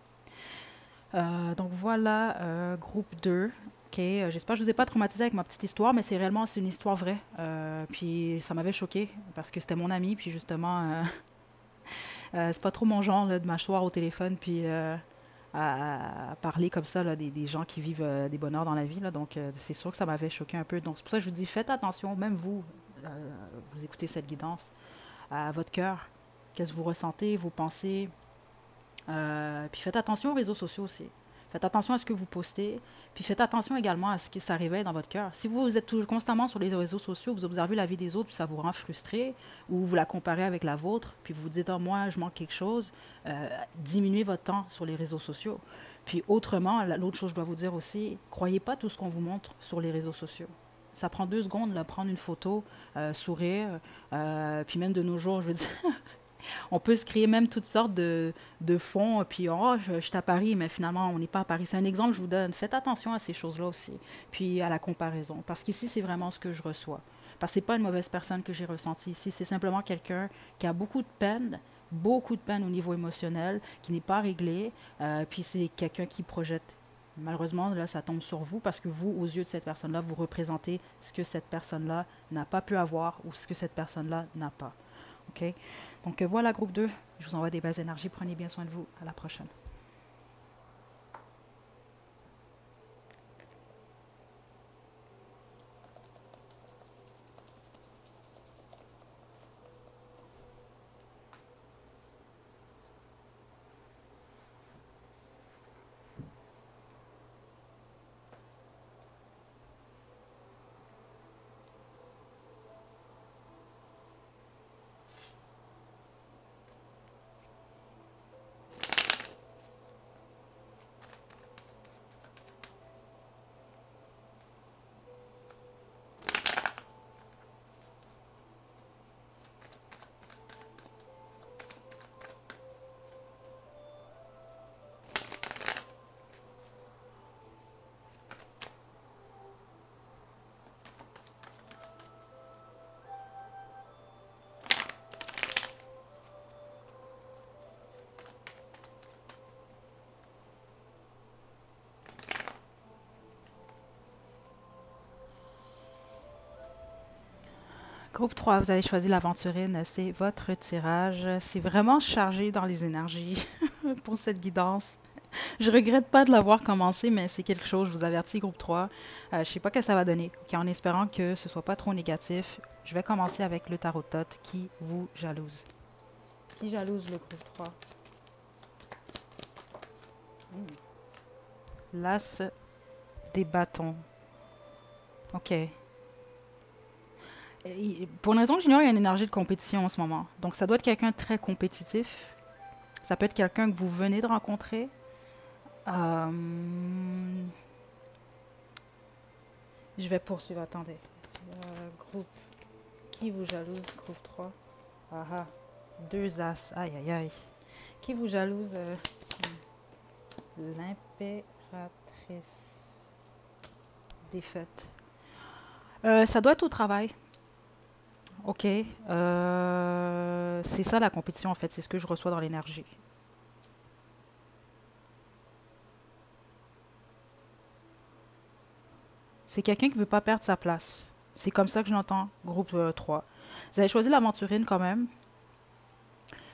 Donc voilà, groupe 2. OK, j'espère que je ne vous ai pas traumatisé avec ma petite histoire, mais c'est une histoire vraie. Puis ça m'avait choqué parce que c'était mon ami, puis justement, c'est pas trop mon genre là, de m'asseoir au téléphone puis à parler comme ça là, des gens qui vivent des bonheurs dans la vie. Là, donc, c'est sûr que ça m'avait choqué un peu. Donc, c'est pour ça que je vous dis, faites attention, même vous, vous écoutez cette guidance, à votre cœur. Qu'est-ce que vous ressentez, vos pensées. Puis faites attention aux réseaux sociaux aussi. Faites attention à ce que vous postez. Puis faites attention également à ce que ça réveille dans votre cœur. Si vous êtes toujours constamment sur les réseaux sociaux, vous observez la vie des autres, puis ça vous rend frustré, ou vous la comparez avec la vôtre, puis vous vous dites, oh, moi, je manque quelque chose, diminuez votre temps sur les réseaux sociaux. Puis autrement, l'autre chose que je dois vous dire aussi, croyez pas tout ce qu'on vous montre sur les réseaux sociaux. Ça prend 2 secondes, là, prendre une photo, sourire, puis même de nos jours, je veux dire, on peut se créer même toutes sortes de fonds, puis oh, je suis à Paris, mais finalement, on n'est pas à Paris. C'est un exemple que je vous donne. Faites attention à ces choses-là aussi, puis à la comparaison, parce qu'ici, c'est vraiment ce que je reçois. Parce que c'est pas une mauvaise personne que j'ai ressentie ici, c'est simplement quelqu'un qui a beaucoup de peine au niveau émotionnel, qui n'est pas réglé, puis c'est quelqu'un qui projette. Malheureusement, là, ça tombe sur vous parce que vous, aux yeux de cette personne-là, vous représentez ce que cette personne-là n'a pas pu avoir ou ce que cette personne-là n'a pas. OK? Donc voilà, groupe 2, je vous envoie des belles énergies. Prenez bien soin de vous. À la prochaine. Groupe 3, vous avez choisi l'aventurine. C'est votre tirage. C'est vraiment chargé dans les énergies pour cette guidance. Je regrette pas de l'avoir commencé, mais c'est quelque chose, je vous avertis, groupe 3. Je sais pas ce que ça va donner. Ok, en espérant que ce soit pas trop négatif, je vais commencer avec le tarot de Thoth qui vous jalouse. Qui jalouse le groupe 3? L'as des bâtons. Ok. Pour une raison que j'ignore, il y a une énergie de compétition en ce moment. Donc ça doit être quelqu'un de très compétitif. Ça peut être quelqu'un que vous venez de rencontrer. Euh, Je vais poursuivre, attendez. Groupe. Qui vous jalouse, groupe 3? Ah ah. Deux as. Aïe aïe aïe. Qui vous jalouse? L'impératrice. Défaite. Ça doit être au travail. Ok. C'est ça la compétition en fait. C'est ce que je reçois dans l'énergie. C'est quelqu'un qui veut pas perdre sa place. C'est comme ça que je l'entends, groupe 3. Vous avez choisi l'aventurine quand même.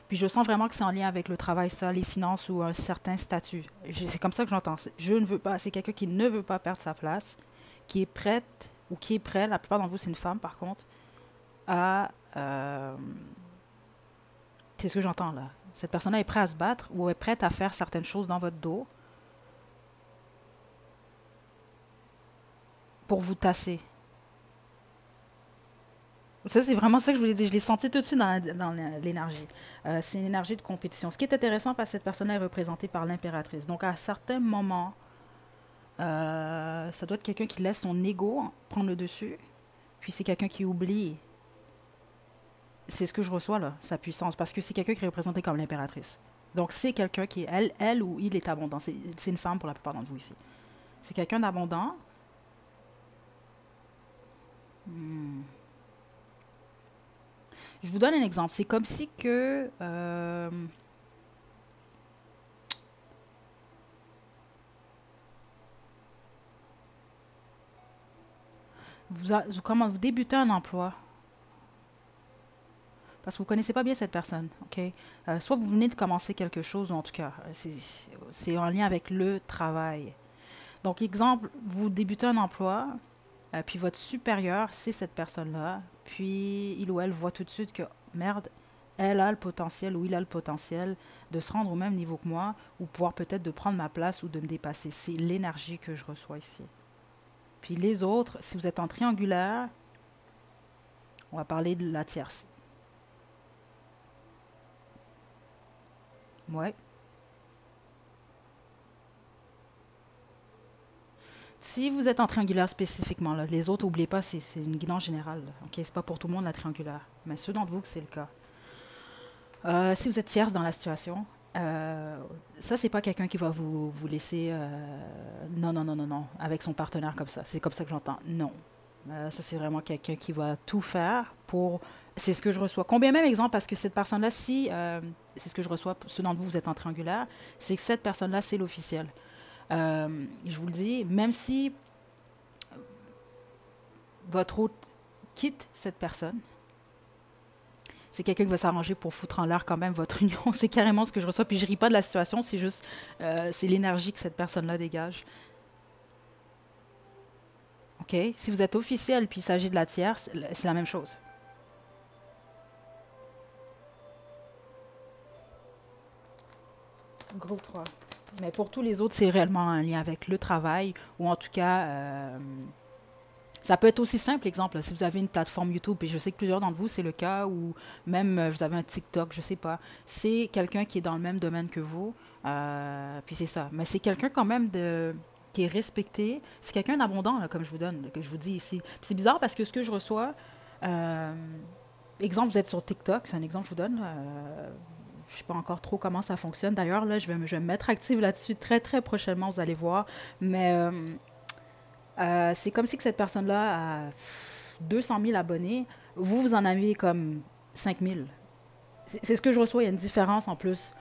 Puis je sens vraiment que c'est en lien avec le travail, ça, les finances ou un certain statut. C'est comme ça que j'entends. Je ne veux pas. C'est quelqu'un qui ne veut pas perdre sa place, qui est prête ou qui est prêt. La plupart d'entre vous, c'est une femme par contre. À c'est ce que j'entends là. Cette personne-là est prête à se battre ou est prête à faire certaines choses dans votre dos pour vous tasser. Ça, c'est vraiment ça que je voulais dire. Je l'ai senti tout de suite dans l'énergie. C'est une énergie de compétition. Ce qui est intéressant, parce que cette personne-là est représentée par l'impératrice. Donc, à certains moments, ça doit être quelqu'un qui laisse son ego prendre le dessus. Puis, c'est quelqu'un qui oublie. C'est ce que je reçois, là, sa puissance. Parce que c'est quelqu'un qui est représenté comme l'impératrice. Donc, c'est quelqu'un qui, elle ou il est abondant. C'est une femme pour la plupart d'entre vous ici. C'est quelqu'un d'abondant. Hmm. Je vous donne un exemple. C'est comme si que comment vous débutez un emploi parce que vous ne connaissez pas bien cette personne, ok? Soit vous venez de commencer quelque chose, ou en tout cas, c'est en lien avec le travail. Donc, exemple, vous débutez un emploi, puis votre supérieur, c'est cette personne-là, puis il ou elle voit tout de suite que, merde, elle a le potentiel ou il a le potentiel de se rendre au même niveau que moi, ou pouvoir peut-être de prendre ma place ou de me dépasser. C'est l'énergie que je reçois ici. Puis les autres, si vous êtes en triangulaire, on va parler de la tierce. Ouais. Si vous êtes en triangulaire spécifiquement, là, les autres, n'oubliez pas, c'est une guidance générale. Ok, c'est pas pour tout le monde la triangulaire, mais ceux d'entre vous que c'est le cas. Si vous êtes tierce dans la situation, ça c'est pas quelqu'un qui va vous laisser non non non non non avec son partenaire comme ça. C'est comme ça que j'entends. Non, ça c'est vraiment quelqu'un qui va tout faire pour. C'est ce que je reçois. Combien même exemple parce que cette personne-là, si c'est ce que je reçois, ceux d'entre vous vous êtes en triangulaire, c'est que cette personne-là c'est l'officiel. Je vous le dis, même si votre hôte quitte cette personne, c'est quelqu'un qui va s'arranger pour foutre en l'air quand même votre union. C'est carrément ce que je reçois. Puis je ris pas de la situation, c'est juste, c'est l'énergie que cette personne-là dégage. OK? Si vous êtes officiel puis il s'agit de la tierce, c'est la même chose. Groupe 3. Mais pour tous les autres, c'est réellement un lien avec le travail ou en tout cas, ça peut être aussi simple, exemple, si vous avez une plateforme YouTube, et je sais que plusieurs d'entre vous, c'est le cas, ou même vous avez un TikTok, je sais pas, c'est quelqu'un qui est dans le même domaine que vous, puis c'est ça. Mais c'est quelqu'un quand même qui est respecté, c'est quelqu'un d'abondant, là, comme je vous donne, que je vous dis ici. Puis c'est bizarre parce que ce que je reçois, euh, exemple, vous êtes sur TikTok, c'est un exemple que je vous donne, je sais pas encore trop comment ça fonctionne. D'ailleurs, là, je vais me mettre active là-dessus très, très prochainement, vous allez voir. Mais c'est comme si que cette personne-là a 200 000 abonnés. Vous, vous en avez comme 5 000. C'est ce que je reçois. Il y a une différence en plus.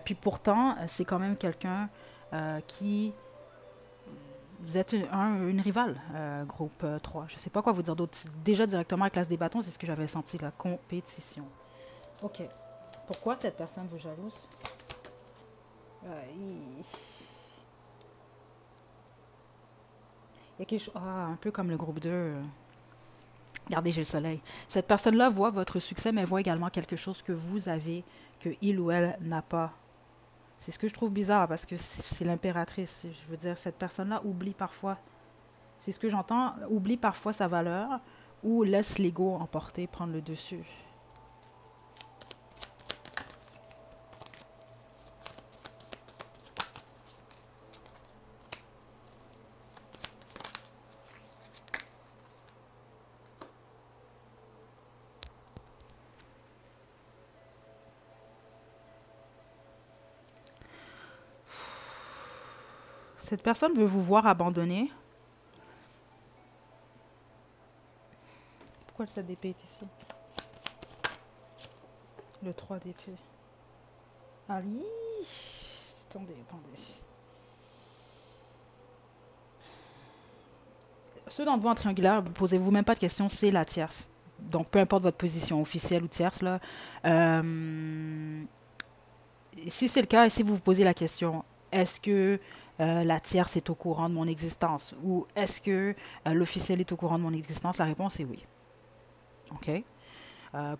Puis pourtant, c'est quand même quelqu'un qui Vous êtes une rivale, groupe 3. Je ne sais pas quoi vous dire d'autre. Déjà directement avec l'as des bâtons, c'est ce que j'avais senti, la compétition. Ok. Pourquoi cette personne vous jalouse? Il y a quelque chose... Ah, un peu comme le groupe 2. Regardez, j'ai le soleil. Cette personne-là voit votre succès, mais voit également quelque chose que vous avez, que il ou elle n'a pas. C'est ce que je trouve bizarre, parce que c'est l'impératrice. Je veux dire, cette personne-là oublie parfois, c'est ce que j'entends, oublie parfois sa valeur, ou laisse l'ego emporter, prendre le dessus. Cette personne veut vous voir abandonné. Pourquoi le 7 d'épée est ici? Le 3 d'épée. Ali. Attendez. Ceux d'entre vous en triangulaire, posez-vous même pas de questions, c'est la tierce. Donc, peu importe votre position, officielle ou tierce, là. Si c'est le cas, et si vous vous posez la question, est-ce que la tierce est au courant de mon existence? Ou est-ce que l'officiel est au courant de mon existence? La réponse est oui. OK?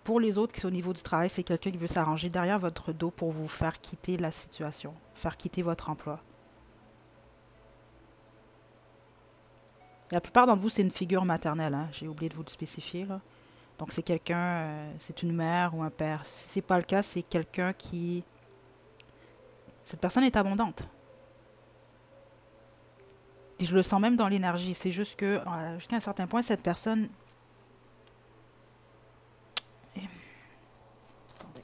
Pour les autres qui sont au niveau du travail, c'est quelqu'un qui veut s'arranger derrière votre dos pour vous faire quitter la situation, faire quitter votre emploi. La plupart d'entre vous, c'est une figure maternelle. Hein? J'ai oublié de vous le spécifier. Là. Donc, c'est quelqu'un, c'est une mère ou un père. Si ce n'est pas le cas, c'est quelqu'un qui... Cette personne est abondante. Et je le sens même dans l'énergie. C'est juste que, jusqu'à un certain point, cette personne... Attendez.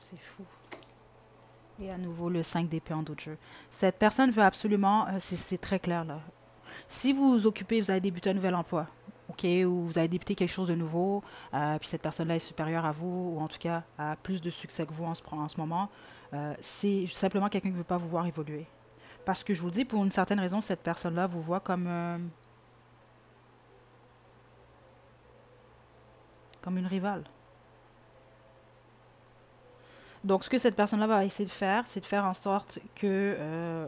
C'est fou. Et à nouveau, le 5 d'épée en d'autres jeux. Cette personne veut absolument... c'est très clair, là. Si vous vous occupez, vous avez débuté un nouvel emploi, ok, ou vous avez débuté quelque chose de nouveau, puis cette personne-là est supérieure à vous, ou en tout cas a plus de succès que vous en ce moment, c'est simplement quelqu'un qui ne veut pas vous voir évoluer. Parce que je vous le dis, pour une certaine raison, cette personne-là vous voit comme une rivale. Donc, ce que cette personne-là va essayer de faire, c'est de faire en sorte que...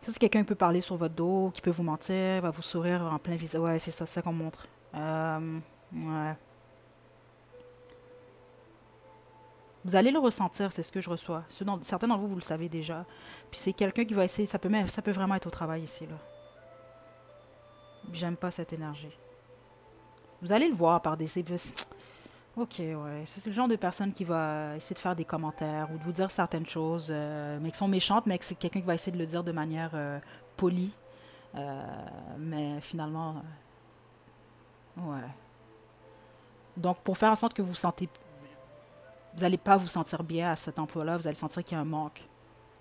Ça, c'est quelqu'un qui peut parler sur votre dos, qui peut vous mentir, va vous sourire en plein visage. Ouais, c'est ça qu'on montre. Ouais. Vous allez le ressentir, c'est ce que je reçois. Certains d'entre vous, vous le savez déjà. Puis c'est quelqu'un qui va essayer, ça peut vraiment être au travail ici, là. J'aime pas cette énergie. Vous allez le voir par des... Ok, ouais. C'est le genre de personne qui va essayer de faire des commentaires ou de vous dire certaines choses, mais qui sont méchantes, mais que c'est quelqu'un qui va essayer de le dire de manière polie. Mais finalement, ouais. Donc, pour faire en sorte que vous sentez... Vous n'allez pas vous sentir bien à cet emploi-là, vous allez sentir qu'il y a un manque.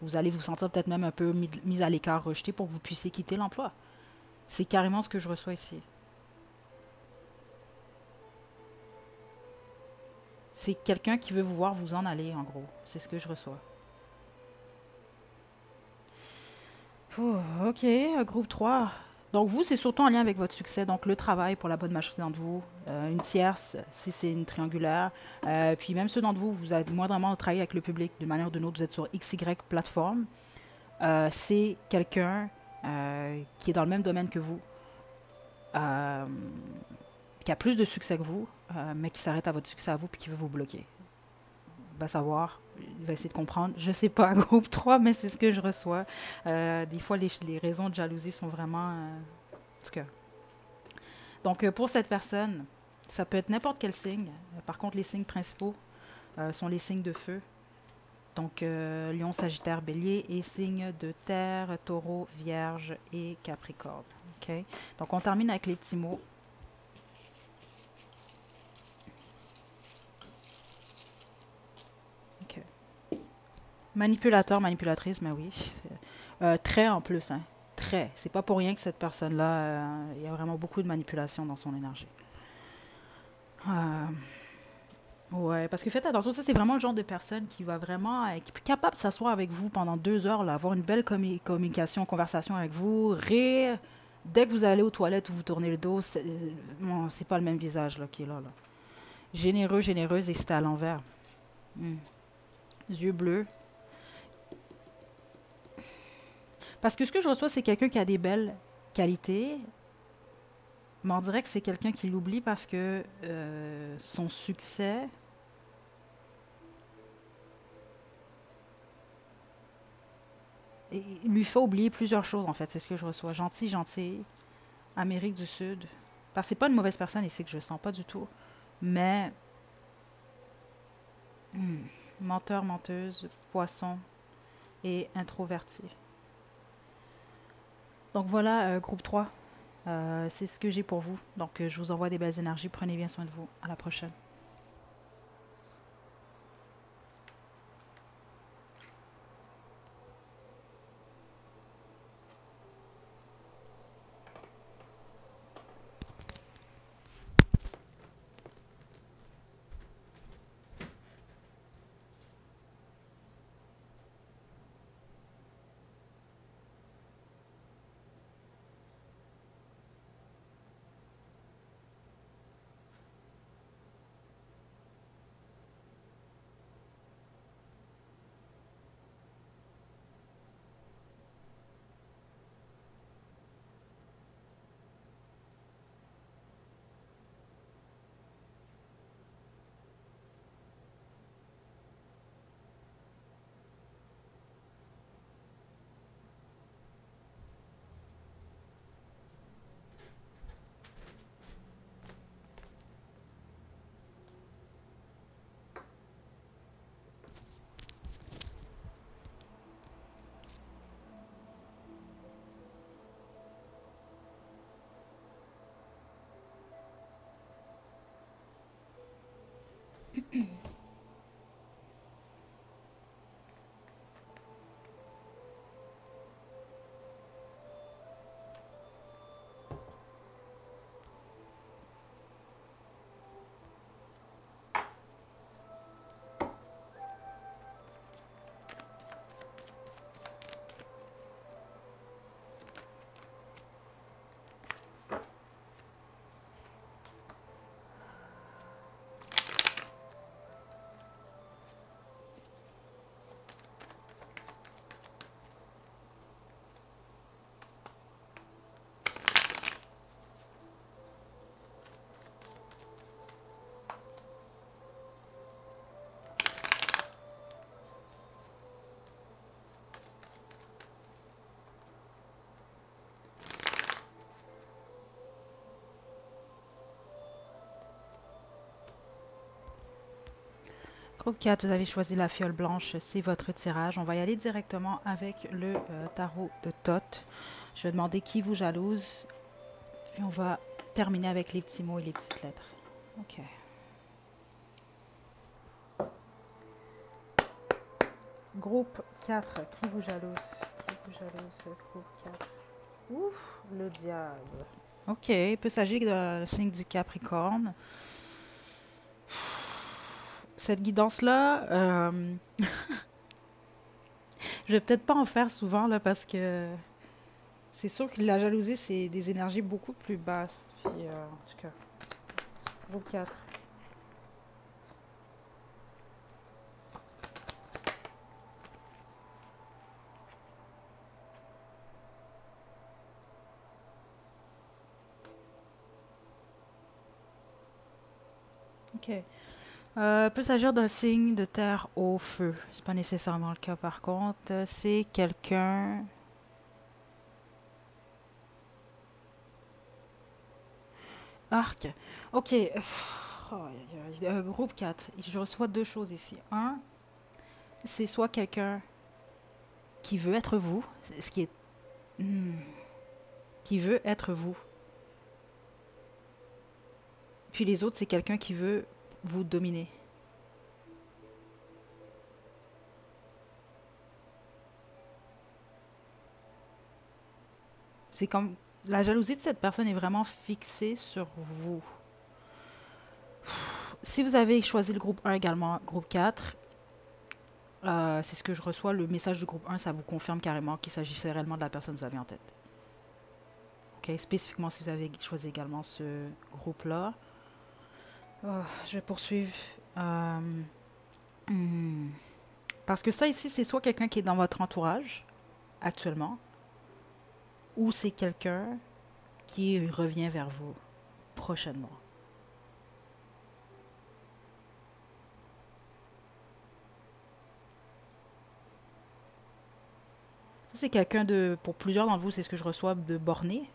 Vous allez vous sentir peut-être même un peu mis à l'écart, rejeté pour que vous puissiez quitter l'emploi. C'est carrément ce que je reçois ici. C'est quelqu'un qui veut vous voir vous en aller, en gros. C'est ce que je reçois. Ok, groupe 3. Donc vous, c'est surtout en lien avec votre succès. Donc le travail pour la bonne majorité d'entre vous. Une tierce, si c'est une triangulaire. Puis même ceux d'entre vous, vous avez moindrement travaillé avec le public d'une manière ou d'une autre. Vous êtes sur XY plateforme. C'est quelqu'un qui est dans le même domaine que vous. Qui a plus de succès que vous, mais qui s'arrête à votre succès à vous puis qui veut vous bloquer. Il va savoir, il va essayer de comprendre. Je sais pas, groupe 3, mais c'est ce que je reçois. Des fois, les raisons de jalousie sont vraiment... en tout cas. Donc, pour cette personne, ça peut être n'importe quel signe. Par contre, les signes principaux sont les signes de feu. Donc, Lion, Sagittaire, Bélier et signes de terre, Taureau, Vierge et Capricorne. Okay? Donc, on termine avec les petits mots. Manipulateur, manipulatrice, mais oui. Très en plus, hein. Très. C'est pas pour rien que cette personne-là, il y a vraiment beaucoup de manipulation dans son énergie. Euh, ouais, parce que faites attention, ça c'est vraiment le genre de personne qui va vraiment qui est capable de s'asseoir avec vous pendant 2 heures, là, avoir une belle communication, conversation avec vous, rire. Dès que vous allez aux toilettes ou vous tournez le dos, bon, c'est pas le même visage là, qui est là, là. Généreux, généreuse et c'était à l'envers. Hmm. Yeux bleus. Parce que ce que je reçois, c'est quelqu'un qui a des belles qualités, mais on dirait que c'est quelqu'un qui l'oublie parce que son succès il lui fait oublier plusieurs choses, en fait. C'est ce que je reçois. Gentil, gentil. Amérique du Sud. Parce que c'est pas une mauvaise personne ici que je sens pas du tout. Mais, hmm, menteur, menteuse, poisson et introverti. Donc voilà, groupe 3. C'est ce que j'ai pour vous. Donc je vous envoie des belles énergies. Prenez bien soin de vous. À la prochaine. Groupe 4, vous avez choisi la fiole blanche. C'est votre tirage. On va y aller directement avec le tarot de Thoth. Je vais demander qui vous jalouse. Puis on va terminer avec les petits mots et les petites lettres. OK. Groupe 4, qui vous jalouse? Qui vous jalouse? Groupe 4. Ouf, le diable. OK, il peut s'agir d'un signe du Capricorne. Cette guidance-là, je vais peut-être pas en faire souvent là, parce que c'est sûr que la jalousie, c'est des énergies beaucoup plus basses. Puis, en tout cas, groupe 4. OK. Peut s'agir d'un signe de terre au feu. C'est pas nécessairement le cas par contre. C'est quelqu'un. Arc. OK. Groupe 4. Je reçois deux choses ici. Un, c'est soit quelqu'un qui veut être vous, ce qui est. Hmm, qui veut être vous. Puis les autres, c'est quelqu'un qui veut vous dominer. C'est comme. La jalousie de cette personne est vraiment fixée sur vous. si vous avez choisi le groupe 1 également, groupe 4, c'est ce que je reçois. Le message du groupe 1, ça vous confirme carrément qu'il s'agissait réellement de la personne que vous avez en tête. Ok, spécifiquement si vous avez choisi également ce groupe-là. Je vais poursuivre. Euh, hmm. Parce que ça ici, c'est soit quelqu'un qui est dans votre entourage actuellement, ou c'est quelqu'un qui revient vers vous prochainement. Ça, c'est quelqu'un de, pour plusieurs d'entre vous, c'est ce que je reçois de borné.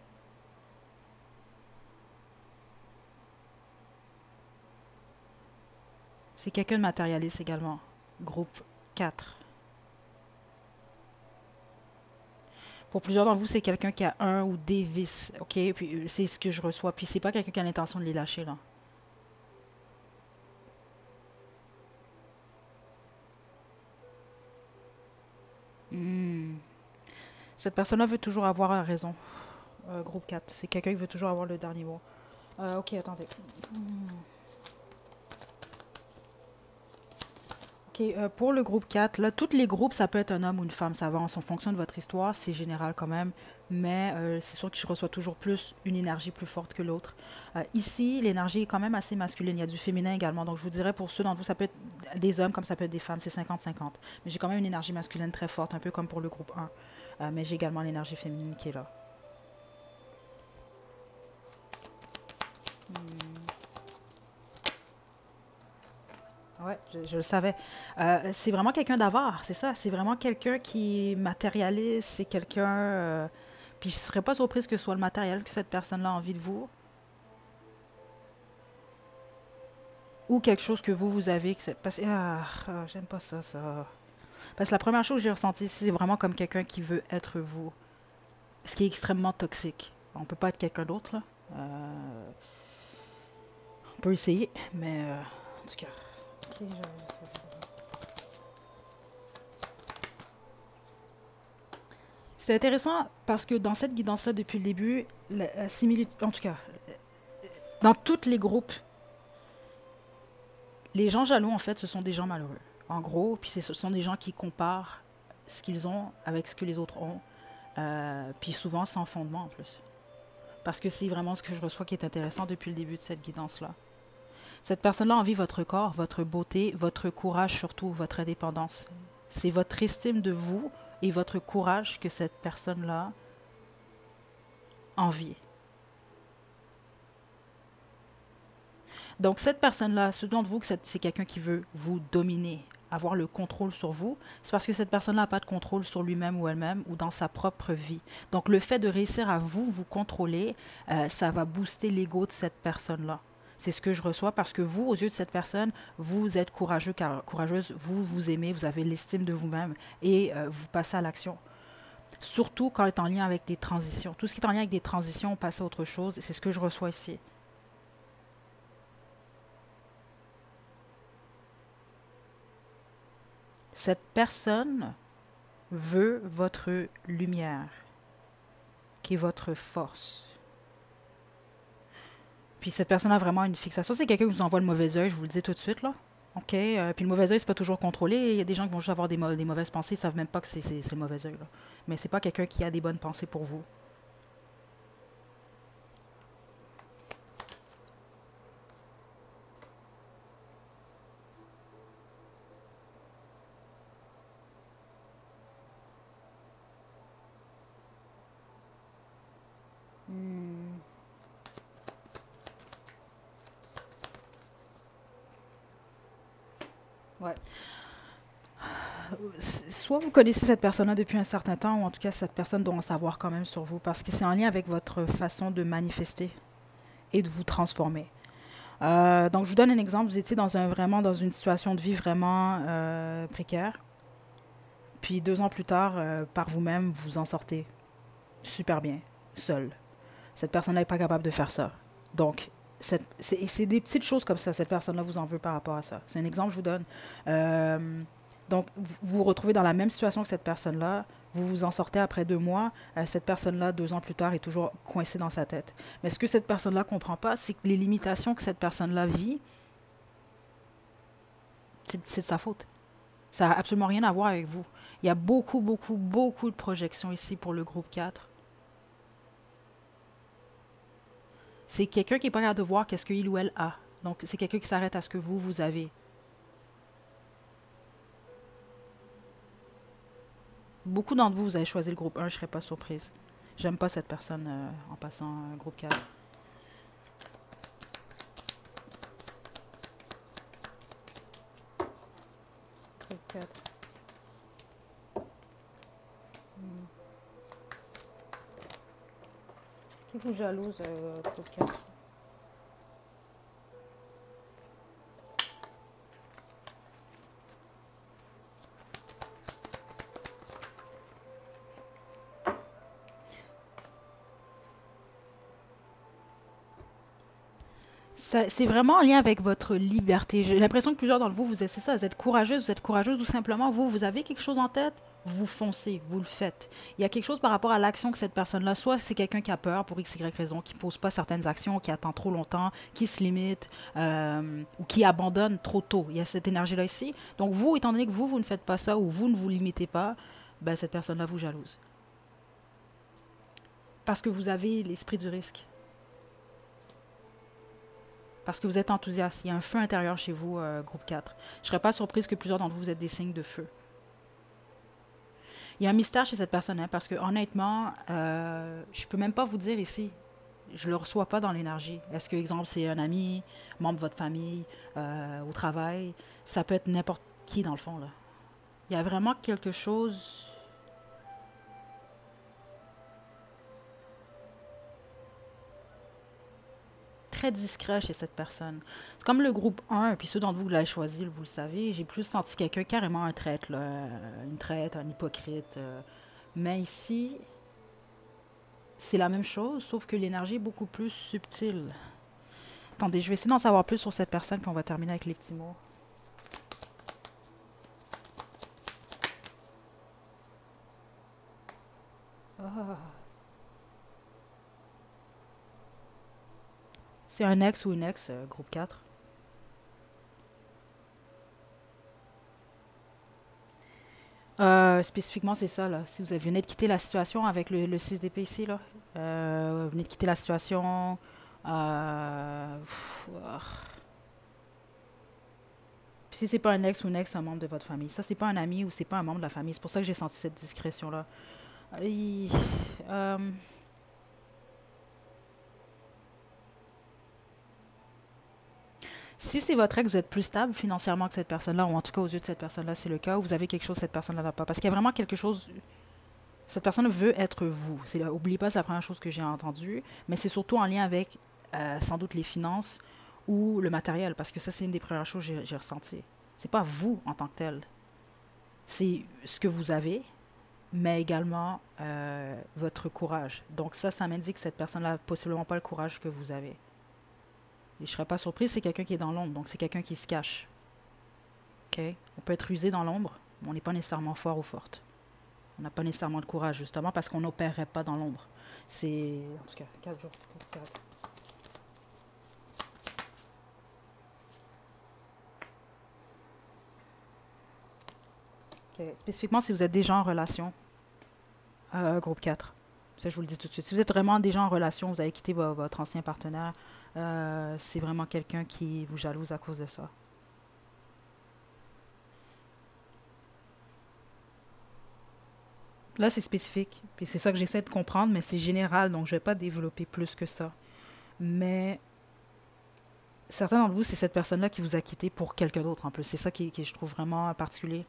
C'est quelqu'un de matérialiste également. Groupe 4. Pour plusieurs d'entre vous, c'est quelqu'un qui a un ou des vices. OK? Puis c'est ce que je reçois. Puis c'est pas quelqu'un qui a l'intention de les lâcher, là. Hmm. Cette personne-là veut toujours avoir raison. Groupe 4. C'est quelqu'un qui veut toujours avoir le dernier mot. OK, attendez. OK, pour le groupe 4, là, tous les groupes, ça peut être un homme ou une femme, ça va en fonction de votre histoire, c'est général quand même, mais c'est sûr que je reçois toujours plus une énergie plus forte que l'autre. Ici, l'énergie est quand même assez masculine, il y a du féminin également, donc je vous dirais pour ceux d'entre vous, ça peut être des hommes comme ça peut être des femmes, c'est 50-50. Mais j'ai quand même une énergie masculine très forte, un peu comme pour le groupe 1. Mais j'ai également l'énergie féminine qui est là. Ouais, je le savais. C'est vraiment quelqu'un d'avare, c'est ça. C'est vraiment quelqu'un qui est matérialiste, c'est quelqu'un... puis je ne serais pas surprise que ce soit le matériel que cette personne-là a envie de vous, ou quelque chose que vous avez... Parce que... j'aime pas ça, ça. Parce que la première chose que j'ai ressentie, c'est vraiment comme quelqu'un qui veut être vous, ce qui est extrêmement toxique. On peut pas être quelqu'un d'autre, là. On peut essayer, mais... en tout cas... Ok, c'est intéressant parce que dans cette guidance-là, depuis le début, la similitude, en tout cas, dans tous les groupes, les gens jaloux, en fait, ce sont des gens malheureux. En gros, puis ce sont des gens qui comparent ce qu'ils ont avec ce que les autres ont, puis souvent sans fondement en plus. Parce que c'est vraiment ce que je reçois qui est intéressant depuis le début de cette guidance-là. Cette personne-là envie votre corps, votre beauté, votre courage surtout, votre indépendance. C'est votre estime de vous et votre courage que cette personne-là envie. Donc cette personne-là, ce d'entre vous que c'est quelqu'un qui veut vous dominer, avoir le contrôle sur vous, c'est parce que cette personne-là n'a pas de contrôle sur lui-même ou elle-même ou dans sa propre vie. Donc le fait de réussir à vous contrôler, ça va booster l'ego de cette personne-là. C'est ce que je reçois parce que vous, aux yeux de cette personne, vous êtes courageux, courageuse, vous vous aimez, vous avez l'estime de vous-même et vous passez à l'action. Surtout quand c'est en lien avec des transitions. Tout ce qui est en lien avec des transitions, on passe à autre chose. C'est ce que je reçois ici. Cette personne veut votre lumière, qui est votre force. Puis cette personne a vraiment une fixation. C'est quelqu'un qui vous envoie le mauvais œil, je vous le dis tout de suite, là. OK? Puis le mauvais œil, c'est pas toujours contrôlé. Il y a des gens qui vont juste avoir des mauvaises pensées, ils savent même pas que c'est le mauvais œil, là. Mais c'est pas quelqu'un qui a des bonnes pensées pour vous. Hmm. Ouais. Soit vous connaissez cette personne-là depuis un certain temps, ou en tout cas, cette personne doit en savoir quand même sur vous, parce que c'est en lien avec votre façon de manifester et de vous transformer. Donc, je vous donne un exemple. Vous étiez vraiment dans une situation de vie vraiment précaire. Puis 2 ans plus tard, par vous-même, vous en sortez super bien, seul. Cette personne-là n'est pas capable de faire ça. Donc, c'est des petites choses comme ça. Cette personne-là vous en veut par rapport à ça. C'est un exemple que je vous donne. Donc, vous vous retrouvez dans la même situation que cette personne-là. Vous vous en sortez après 2 mois. Cette personne-là, 2 ans plus tard, est toujours coincée dans sa tête. Mais ce que cette personne-là ne comprend pas, c'est que les limitations que cette personne-là vit, c'est de sa faute. Ça n'a absolument rien à voir avec vous. Il y a beaucoup, beaucoup, beaucoup de projections ici pour le groupe 4. C'est quelqu'un qui n'est pas capable de voir qu'est-ce qu'il ou elle a. Donc, c'est quelqu'un qui s'arrête à ce que vous avez. Beaucoup d'entre vous, vous avez choisi le groupe 1, je ne serais pas surprise. J'aime pas cette personne en passant groupe 4. Groupe 4. Qui vous jalouse, groupe 4? C'est vraiment en lien avec votre liberté. J'ai l'impression que plusieurs d'entre vous, c'est ça, vous êtes courageuse ou simplement vous avez quelque chose en tête, vous foncez, vous le faites. Il y a quelque chose par rapport à l'action que cette personne-là, soit c'est quelqu'un qui a peur pour x, y raison, qui pose pas certaines actions, qui attend trop longtemps, qui se limite ou qui abandonne trop tôt. Il y a cette énergie-là ici. Donc vous, étant donné que vous ne faites pas ça ou vous ne vous limitez pas, ben cette personne-là vous jalouse. Parce que vous avez l'esprit du risque. Parce que vous êtes enthousiaste. Il y a un feu intérieur chez vous, groupe 4. Je ne serais pas surprise que plusieurs d'entre vous êtes des signes de feu. Il y a un mystère chez cette personne, hein, parce que honnêtement, je ne peux même pas vous dire ici. Je ne le reçois pas dans l'énergie. Est-ce que, exemple, c'est un ami, membre de votre famille, au travail? Ça peut être n'importe qui, dans le fond, là. Il y a vraiment quelque chose... très discret chez cette personne. C'est comme le groupe 1, puis ceux d'entre vous qui l'avez choisi, vous le savez, j'ai plus senti quelqu'un carrément un traître, là, une traître, un hypocrite. Mais ici, c'est la même chose, sauf que l'énergie est beaucoup plus subtile. Attendez, je vais essayer d'en savoir plus sur cette personne, puis on va terminer avec les petits mots. Ah. C'est un ex ou une ex, groupe 4. Spécifiquement, c'est ça, là. Si vous venez de quitter la situation avec le 6 d'épée ici, là, vous venez de quitter la situation... Puis si c'est pas un ex ou une ex, c'est un membre de votre famille. Ça, c'est pas un ami ou c'est pas un membre de la famille. C'est pour ça que j'ai senti cette discrétion-là. Si c'est votre ex, vous êtes plus stable financièrement que cette personne-là, ou en tout cas aux yeux de cette personne-là, c'est le cas, ou vous avez quelque chose que cette personne-là n'a pas. Parce qu'il y a vraiment quelque chose... Cette personne veut être vous. Oubliez pas, c'est la première chose que j'ai entendue, mais c'est surtout en lien avec sans doute les finances ou le matériel, parce que ça, c'est une des premières choses que j'ai ressenties. C'est pas vous en tant que tel. C'est ce que vous avez, mais également votre courage. Donc ça m'indique que cette personne-là n'a possiblement pas le courage que vous avez. Et je serais pas surprise, c'est quelqu'un qui est dans l'ombre, donc c'est quelqu'un qui se cache. Okay? On peut être usé dans l'ombre, mais on n'est pas nécessairement fort ou forte. On n'a pas nécessairement de courage, justement, parce qu'on n'opérerait pas dans l'ombre. C'est, en tout cas, 4 jours. 4. Okay. Spécifiquement, si vous êtes déjà en relation, groupe 4. Ça, je vous le dis tout de suite. Si vous êtes vraiment déjà en relation, vous avez quitté votre ancien partenaire, c'est vraiment quelqu'un qui vous jalouse à cause de ça. Là, c'est spécifique. Puis c'est ça que j'essaie de comprendre, mais c'est général, donc je ne vais pas développer plus que ça. Mais certains d'entre vous, c'est cette personne-là qui vous a quitté pour quelqu'un d'autre en plus. C'est ça qui je trouve vraiment particulier.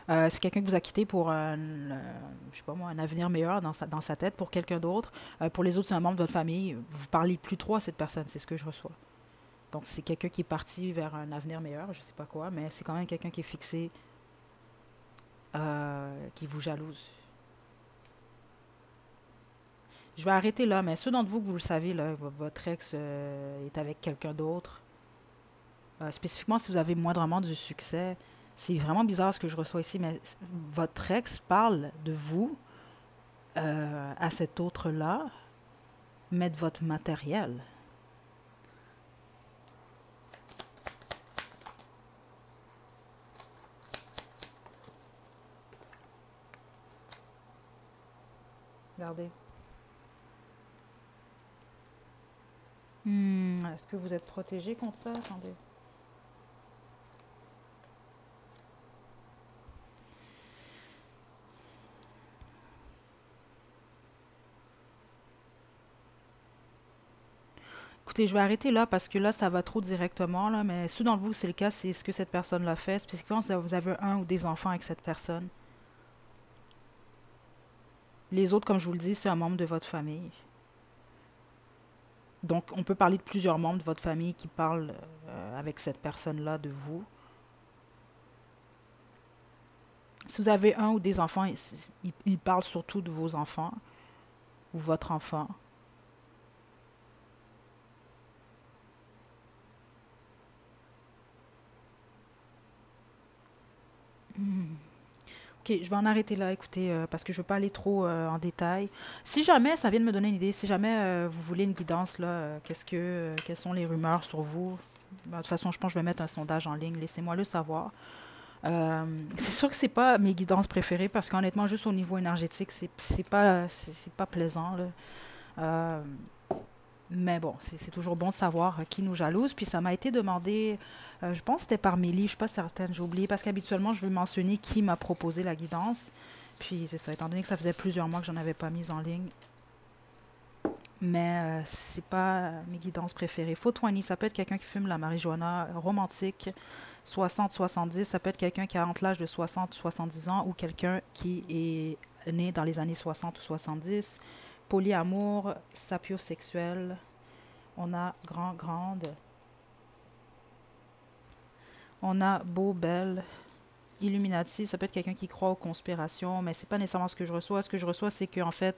C'est quelqu'un qui vous a quitté pour je sais pas moi, un avenir meilleur dans sa tête, pour quelqu'un d'autre. Pour les autres, c'est un membre de votre famille. Vous parlez plus trop à cette personne, c'est ce que je reçois. Donc c'est quelqu'un qui est parti vers un avenir meilleur, je sais pas quoi, mais c'est quand même quelqu'un qui est fixé, qui vous jalouse. Je vais arrêter là, mais ceux d'entre vous que vous le savez, là, votre ex est avec quelqu'un d'autre. Spécifiquement, si vous avez moindrement du succès, c'est vraiment bizarre ce que je reçois ici, mais votre ex parle de vous à cet autre-là, mais de votre matériel. Regardez. Est-ce que vous êtes protégé contre ça? Attendez. Écoutez, je vais arrêter là parce que là, ça va trop directement, là, mais si dans vous, c'est le cas, c'est ce que cette personne-là fait. Spécifiquement, si vous avez un ou des enfants avec cette personne. Les autres, comme je vous le dis, c'est un membre de votre famille. Donc, on peut parler de plusieurs membres de votre famille qui parlent avec cette personne-là de vous. Si vous avez un ou des enfants, ils parlent surtout de vos enfants ou votre enfant. Ok, je vais en arrêter là, écoutez, parce que je ne veux pas aller trop en détail. Si jamais, ça vient de me donner une idée, si jamais vous voulez une guidance, là, quelles sont les rumeurs sur vous? Ben, de toute façon, je pense que je vais mettre un sondage en ligne, laissez-moi le savoir. C'est sûr que c'est pas mes guidances préférées parce qu'honnêtement, juste au niveau énergétique, c'est pas plaisant, là. Euh, mais bon, c'est toujours bon de savoir qui nous jalouse. Puis ça m'a été demandé, je pense que c'était par Mélie, je suis pas certaine, j'ai oublié, parce qu'habituellement, je veux mentionner qui m'a proposé la guidance. Puis c'est ça, étant donné que ça faisait plusieurs mois que j'en avais pas mise en ligne. Mais c'est pas mes guidances préférées. Faux-Twenty, ça peut être quelqu'un qui fume la marijuana romantique, 60-70, ça peut être quelqu'un qui a entre l'âge de 60-70 ans ou quelqu'un qui est né dans les années 60 ou 70. Polyamour, sapiosexuel, on a grand, grande, on a beau, belle, Illuminati, ça peut être quelqu'un qui croit aux conspirations, mais c'est pas nécessairement ce que je reçois. Ce que je reçois, c'est qu'en fait,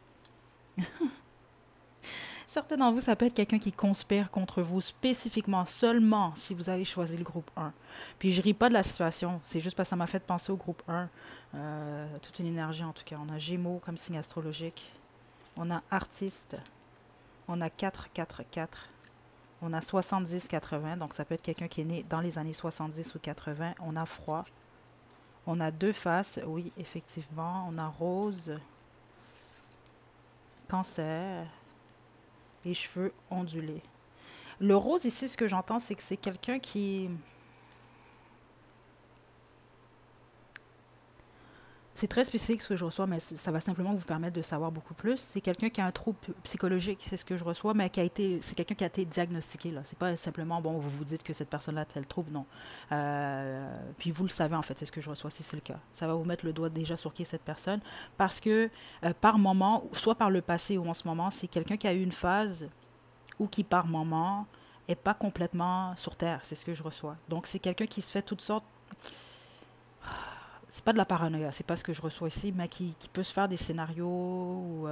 certains d'entre vous, ça peut être quelqu'un qui conspire contre vous spécifiquement, seulement si vous avez choisi le groupe 1. Puis je ris pas de la situation, c'est juste parce que ça m'a fait penser au groupe 1. Toute une énergie en tout cas. On a Gémeaux comme signe astrologique. On a artiste. On a 4-4-4. On a 70-80, donc ça peut être quelqu'un qui est né dans les années 70 ou 80. On a froid. On a deux faces, oui, effectivement. On a rose, cancer et cheveux ondulés. Le rose ici, ce que j'entends, c'est que c'est quelqu'un qui... C'est très spécifique ce que je reçois, mais ça va simplement vous permettre de savoir beaucoup plus. C'est quelqu'un qui a un trouble psychologique, c'est ce que je reçois, mais c'est quelqu'un qui a été diagnostiqué. Là, c'est pas simplement bon, vous vous dites que cette personne-là a tel trouble, non. Puis vous le savez en fait, c'est ce que je reçois si c'est le cas. Ça va vous mettre le doigt déjà sur qui est cette personne, parce que par moment, soit par le passé ou en ce moment, c'est quelqu'un qui a eu une phase ou qui par moment est pas complètement sur terre. C'est ce que je reçois. Donc c'est quelqu'un qui se fait toutes sortes. C'est pas de la paranoïa, c'est pas ce que je reçois ici, mais qui peut se faire des scénarios où,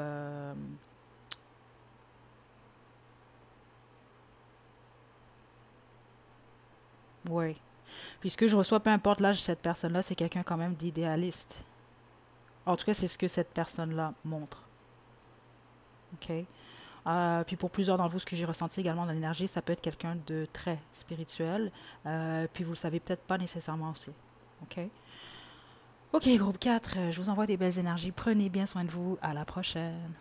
ouais. Puis ce que je reçois, peu importe l'âge de cette personne-là, c'est quelqu'un quand même d'idéaliste. En tout cas, c'est ce que cette personne-là montre. OK? Puis pour plusieurs d'entre vous, ce que j'ai ressenti également dans l'énergie, ça peut être quelqu'un de très spirituel. Puis vous le savez peut-être pas nécessairement aussi. OK? OK, groupe 4, je vous envoie des belles énergies. Prenez bien soin de vous. À la prochaine.